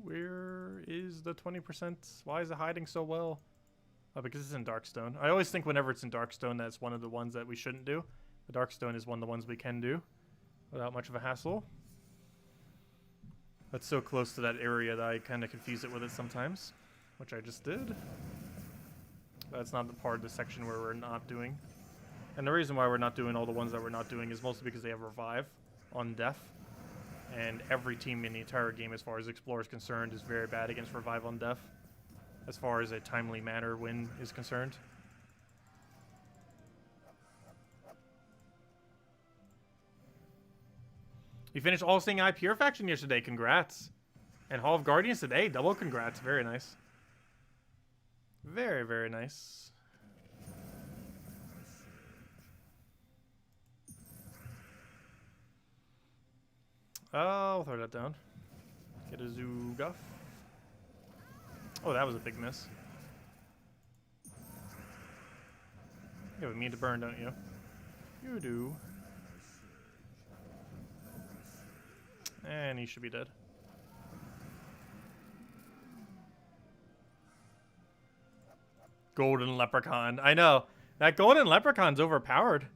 Where is the 20%? Why is it hiding so well? Oh, because it's in Darkstone. I always think whenever it's in Darkstone, that's one of the ones that we shouldn't do. The Darkstone is one of the ones we can do without much of a hassle. That's so close to that area that I kind of confuse it with it sometimes, which I just did. That's not the part of the section where we're not doing. And the reason why we're not doing all the ones that we're not doing is mostly because they have Revive on Death. And every team in the entire game, as far as Explorer is concerned, is very bad against Revive on Death. As far as a timely manner win is concerned. You finished All Seeing Eye Pure Faction yesterday. Congrats. And Hall of Guardians today. Double congrats. Very nice. Very, very nice. I'll throw that down. Get a Zooguff. Oh, that was a big miss. You have a mean to burn, don't you? You do. And he should be dead. Golden Leprechaun. I know. That Golden Leprechaun's overpowered.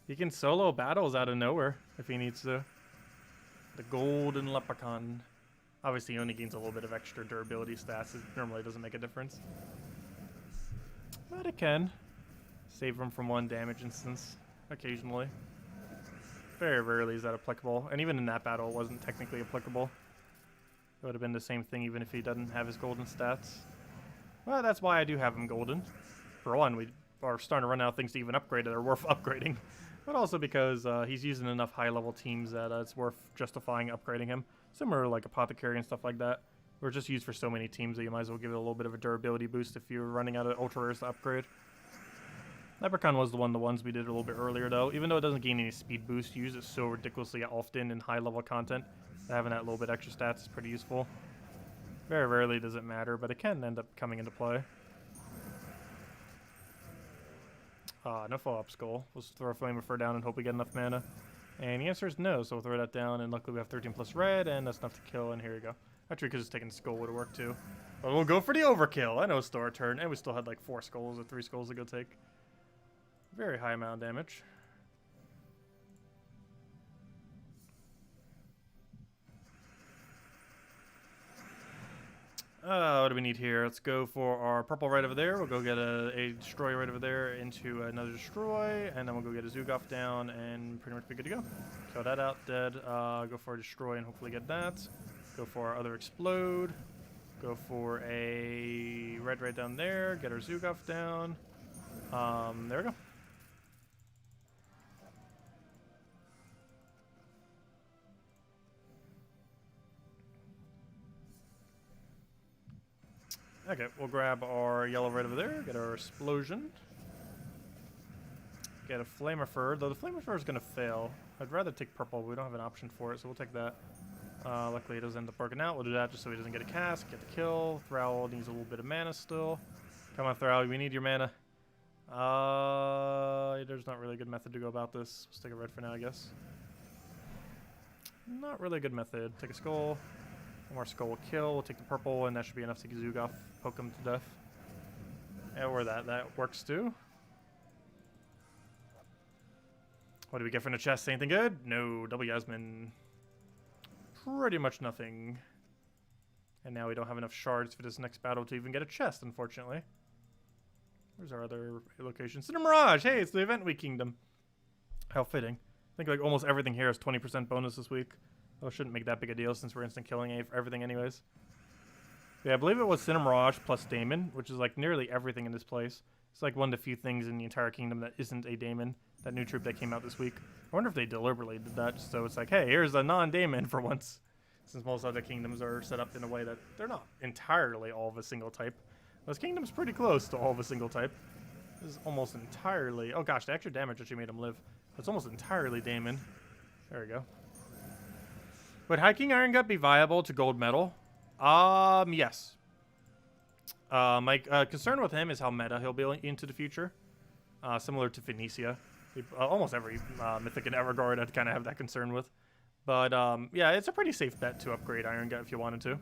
He can solo battles out of nowhere if he needs to. The Golden Leprechaun. Obviously, he only gains a little bit of extra durability stats. It normally doesn't make a difference. But it can. Save him from one damage instance occasionally. Very rarely is that applicable. And even in that battle, it wasn't technically applicable. It would have been the same thing even if he doesn't have his golden stats. Well, that's why I do have him golden. For one, we are starting to run out of things to even upgrade that are worth upgrading. but also because he's using enough high-level teams that it's worth justifying upgrading him. Similar to like Apothecary and stuff like that. We're just used for so many teams that you might as well give it a little bit of a durability boost if you're running out of ultra rares to upgrade. Leprechaun was the ones we did a little bit earlier though. Even though it doesn't gain any speed boost, you use it so ridiculously often in high-level content. Having that little bit extra stats is pretty useful. Very rarely does it matter, but it can end up coming into play. No follow-up skull. We'll just throw a Flame of Fur down and hope we get enough mana. And the answer is no, so we'll throw that down, and luckily we have 13 plus red, and that's enough to kill, and here you go. Actually, because it's taking skull would have worked too. But we'll go for the overkill. I know it's still our turn, and we still had like 4 skulls or 3 skulls to go take. Very high amount of damage. What do we need here? Let's go for our purple right over there. We'll go get a destroy right over there into another destroy, and then we'll go get a Zugoff down and pretty much be good to go. Kill that out, dead. Go for a destroy and hopefully get that. Go for our other explode. Go for a red right down there. Get our Zugoff down. There we go. Okay, we'll grab our yellow right over there, get our explosion. Get a Flammer, though the Flammer is going to fail. I'd rather take purple, but we don't have an option for it, so we'll take that. Luckily it doesn't end up working out. We'll do that just so he doesn't get a cast, get the kill. Thrall needs a little bit of mana still. Come on, Thrall, we need your mana. There's not really a good method to go about this. Let's take a red for now, I guess. Not really a good method. Take a skull. One more skull will kill. We'll take the purple, and that should be enough to get Zugoff, poke him to death. Yeah, or that works too. What do we get from the chest? Anything good? No, double Yasmin. Pretty much nothing. And now we don't have enough shards for this next battle to even get a chest, unfortunately. Where's our other location? Cinder Mirage! Hey, it's the Event Week Kingdom. How fitting. I think like almost everything here is 20% bonus this week. Well, it shouldn't make that big a deal since we're instant killing everything anyways. Yeah, I believe it was Cinder Mirage plus Daemon, which is like nearly everything in this place. It's like one of the few things in the entire kingdom that isn't a Daemon. That new troop that came out this week. I wonder if they deliberately did that just so it's like, hey, here's a non-Daemon for once. Since most other kingdoms are set up in a way that they're not entirely all of a single type. This kingdom's pretty close to all of a single type. This is almost entirely... Oh gosh, the extra damage actually made him live. It's almost entirely Daemon. There we go. Would Hiking Iron Gut be viable to gold medal? Yes. My concern with him is how meta he'll be into the future. Similar to Phoenicia. Almost every mythic in Everguard I'd kind of have that concern with. But yeah, it's a pretty safe bet to upgrade Iron Gut if you wanted to.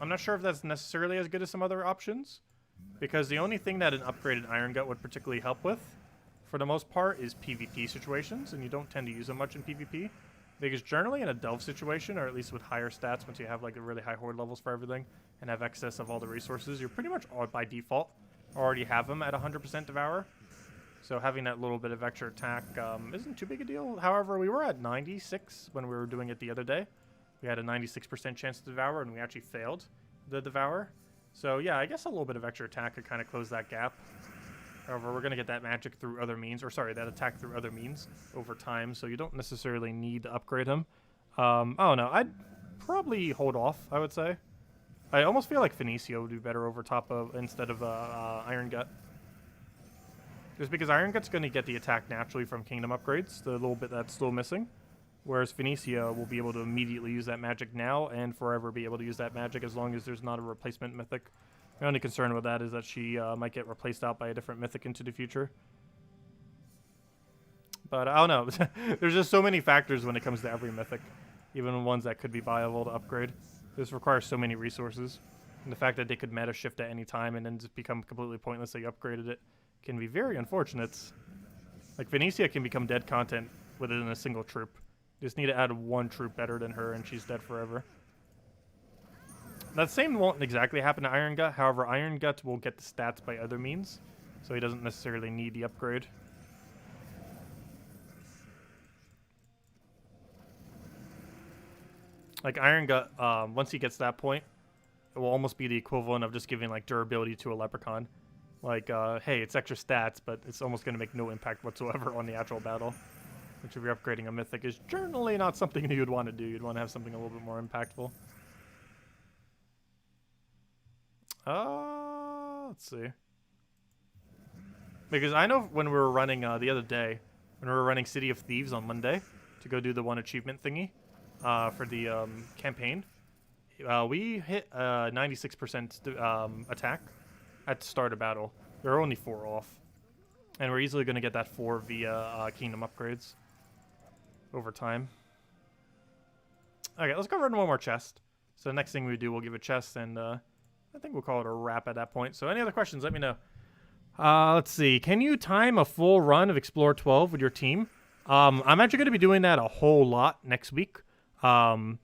I'm not sure if that's necessarily as good as some other options. Because the only thing that an upgraded Iron Gut would particularly help with, for the most part, is PvP situations. And you don't tend to use them much in PvP. Because generally in a Delve situation, or at least with higher stats, once you have like the really high horde levels for everything, and have excess of all the resources, you're pretty much all, by default already have them at 100% Devour. So having that little bit of extra attack isn't too big a deal. However, we were at 96 when we were doing it the other day. We had a 96% chance to Devour, and we actually failed the Devour. So yeah, I guess a little bit of extra attack could kind of close that gap. However, we're going to get that magic through other means, or sorry, that attack through other means over time, so you don't necessarily need to upgrade him. I don't know. I'd probably hold off, I would say. I almost feel like Phoenicia would be better over top of, instead of Iron Gut. Just because Iron Gut's going to get the attack naturally from Kingdom upgrades, the little bit that's still missing. Whereas Phoenicia will be able to immediately use that magic now and forever be able to use that magic as long as there's not a replacement mythic. My only concern with that is that she might get replaced out by a different mythic into the future. But I don't know. There's just so many factors when it comes to every mythic. Even ones that could be viable to upgrade. This requires so many resources. And the fact that they could meta shift at any time and then just become completely pointless that you upgraded it can be very unfortunate. Like Phoenicia can become dead content within a single troop. You just need to add one troop better than her and she's dead forever. That same won't exactly happen to Iron Gut. However, Iron Gut will get the stats by other means, so he doesn't necessarily need the upgrade. Like Iron Gut, once he gets to that point, it will almost be the equivalent of just giving like durability to a Leprechaun, Like, hey, it's extra stats, but it's almost going to make no impact whatsoever on the actual battle. Which, if you're upgrading a mythic, is generally not something you'd want to do. You'd want to have something a little bit more impactful. Let's see. Because I know when we were running the other day, when we were running City of Thieves on Monday to go do the one achievement thingy for the campaign, we hit 96% attack at the start of battle. We were only 4 off. And we're easily going to get that 4 via kingdom upgrades over time. Okay, let's go run one more chest. So the next thing we do, we'll give a chest, and I think we'll call it a wrap at that point. So any other questions, let me know. Let's see. Can you time a full run of Explore 12 with your team? I'm actually going to be doing that a whole lot next week. We're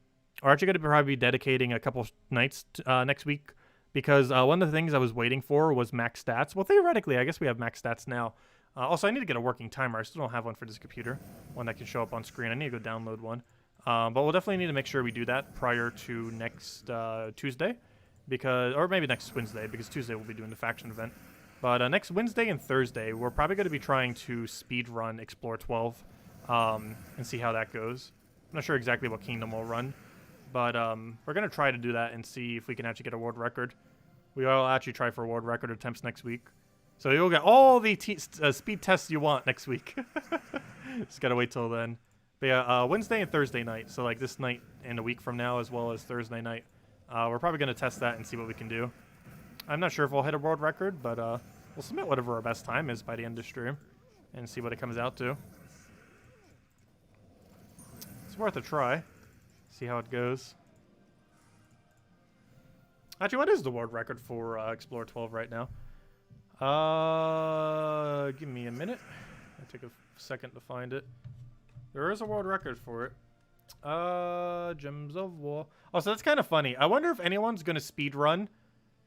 actually going to probably be dedicating a couple nights next week. Because one of the things I was waiting for was max stats. Well, theoretically, I guess we have max stats now. Also, I need to get a working timer. I still don't have one for this computer. One that can show up on screen. I need to go download one. But we'll definitely need to make sure we do that prior to next Tuesday. Or maybe next Wednesday, because Tuesday we'll be doing the faction event. But next Wednesday and Thursday, we're probably going to be trying to speed run Explore 12 and see how that goes. I'm not sure exactly what kingdom we'll run. But we're going to try to do that and see if we can actually get a world record. We will actually try for world record attempts next week. So you'll get all the speed tests you want next week. Just got to wait till then. But yeah, Wednesday and Thursday night. So like this night and a week from now, as well as Thursday night. We're probably going to test that and see what we can do. I'm not sure if we'll hit a world record, but we'll submit whatever our best time is by the end of the stream. And see what it comes out to. It's worth a try. See how it goes. Actually, what is the world record for Explore 12 right now? Give me a minute. I'll take a second to find it. There is a world record for it. Gems of War. Oh, so that's kind of funny. I wonder if anyone's going to speedrun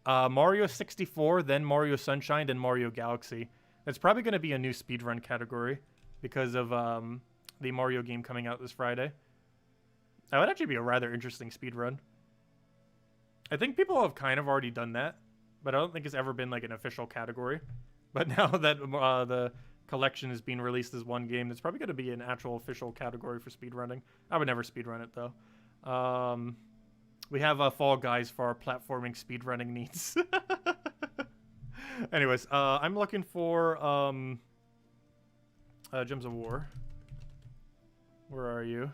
Mario 64, then Mario Sunshine, then Mario Galaxy. It's probably going to be a new speedrun category because of the Mario game coming out this Friday. That would actually be a rather interesting speedrun. I think people have kind of already done that, but I don't think it's ever been like an official category. But now that the collection is being released as one game, it's probably going to be an actual official category for speedrunning. I would never speedrun it though. We have Fall Guys for our platforming speedrunning needs. Anyways, I'm looking for Gems of War. Where are you?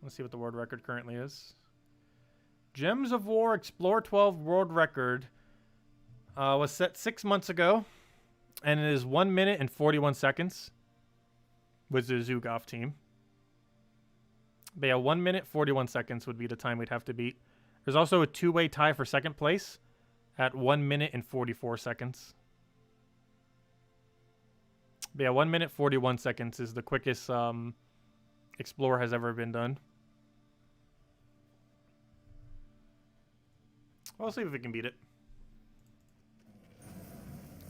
Let's see what the world record currently is. Gems of War Explore 12 world record was set 6 months ago, and it is 1 minute and 41 seconds with the Zugov team. But yeah, 1 minute 41 seconds would be the time we'd have to beat. There's also a two-way tie for second place at 1 minute and 44 seconds. But yeah, 1 minute 41 seconds is the quickest Explorer has ever been done. We'll see if we can beat it.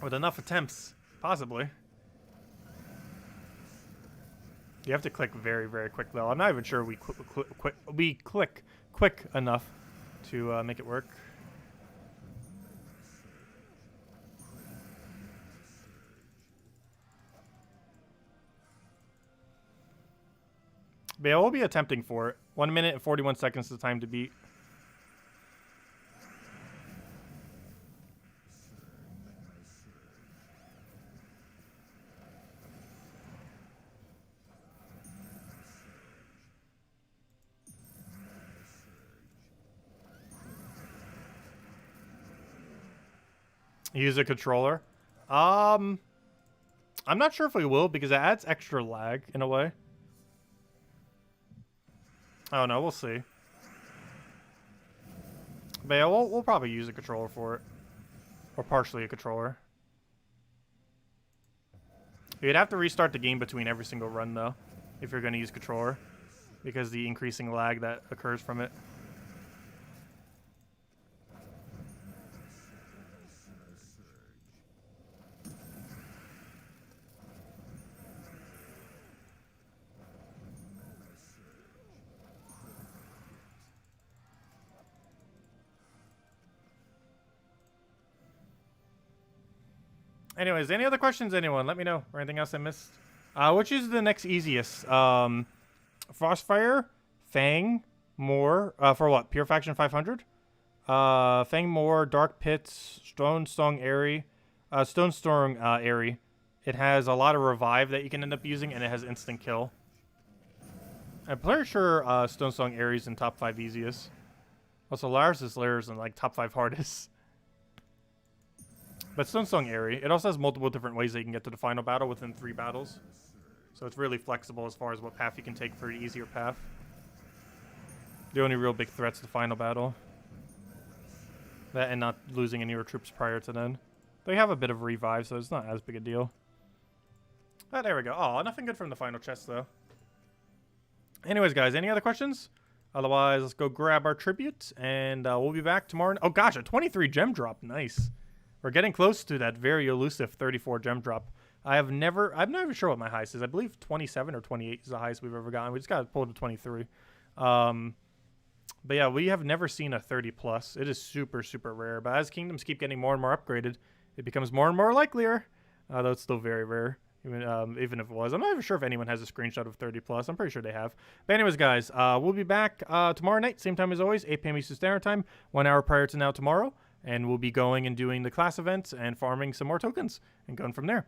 With enough attempts, possibly. You have to click very, very quick, though. I'm not even sure we click quick enough to make it work. But yeah, we'll be attempting for it. 1 minute and 41 seconds is the time to beat. Use a controller. I'm not sure if we will because it adds extra lag in a way. Oh no, we'll see. But yeah, we'll probably use a controller for it. Or partially a controller. You'd have to restart the game between every single run though, if you're going to use controller. Because the increasing lag that occurs from it. Anyways, any other questions, anyone? Let me know. Or anything else I missed? Which is the next easiest? Frostfire, Fang, Moor. For what? Pure Faction 500? Fang Moor, Dark Pits, Stone Storm Airy. Stone Storm Airy. It has a lot of revive that you can end up using, and it has instant kill. I'm pretty sure Stone Storm Airy's in top 5 easiest. Also, Lars' Lairs in like top 5 hardest. But Stone Storm Airy, it also has multiple different ways that you can get to the final battle within 3 battles. So it's really flexible as far as what path you can take for the easier path. The only real big threat's the final battle. That and not losing any of your troops prior to then. They have a bit of revive, so it's not as big a deal. Oh, there we go. Oh, nothing good from the final chest, though. Anyways, guys, any other questions? Otherwise, let's go grab our tribute, and we'll be back tomorrow. Oh, gosh, a 23 gem drop. Nice. We're getting close to that very elusive 34 gem drop. I'm not even sure what my highest is. I believe 27 or 28 is the highest we've ever gotten. We just got to pull to 23. But yeah, we have never seen a 30 plus. It is super, super rare. But as kingdoms keep getting more and more upgraded, it becomes more and more likelier. Though it's still very rare, even if it was. I'm not even sure if anyone has a screenshot of 30 plus. I'm pretty sure they have. But anyways, guys, we'll be back tomorrow night, same time as always, 8 p.m. Eastern Standard Time, 1 hour prior to now tomorrow. And we'll be going and doing the class events and farming some more tokens and going from there.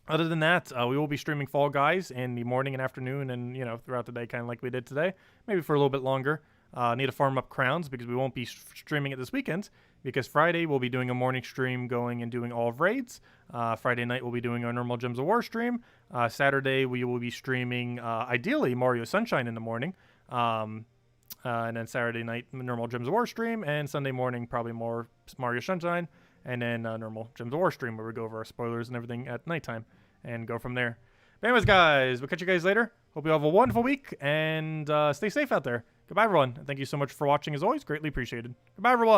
Other than that, we will be streaming Fall Guys in the morning and afternoon and, throughout the day, kind of like we did today. Maybe for a little bit longer. Need to farm up crowns because we won't be streaming it this weekend. Because Friday, we'll be doing a morning stream going and doing all of raids. Friday night, we'll be doing our normal Gems of War stream. Saturday, we will be streaming, ideally, Mario Sunshine in the morning. And then Saturday night, normal Gems of War stream. And Sunday morning, probably more Mario Sunshine. And then normal Gems of War stream where we go over our spoilers and everything at nighttime. And go from there. But anyways, guys, we'll catch you guys later. Hope you have a wonderful week. And stay safe out there. Goodbye, everyone. And thank you so much for watching, as always. Greatly appreciated. Goodbye, everyone.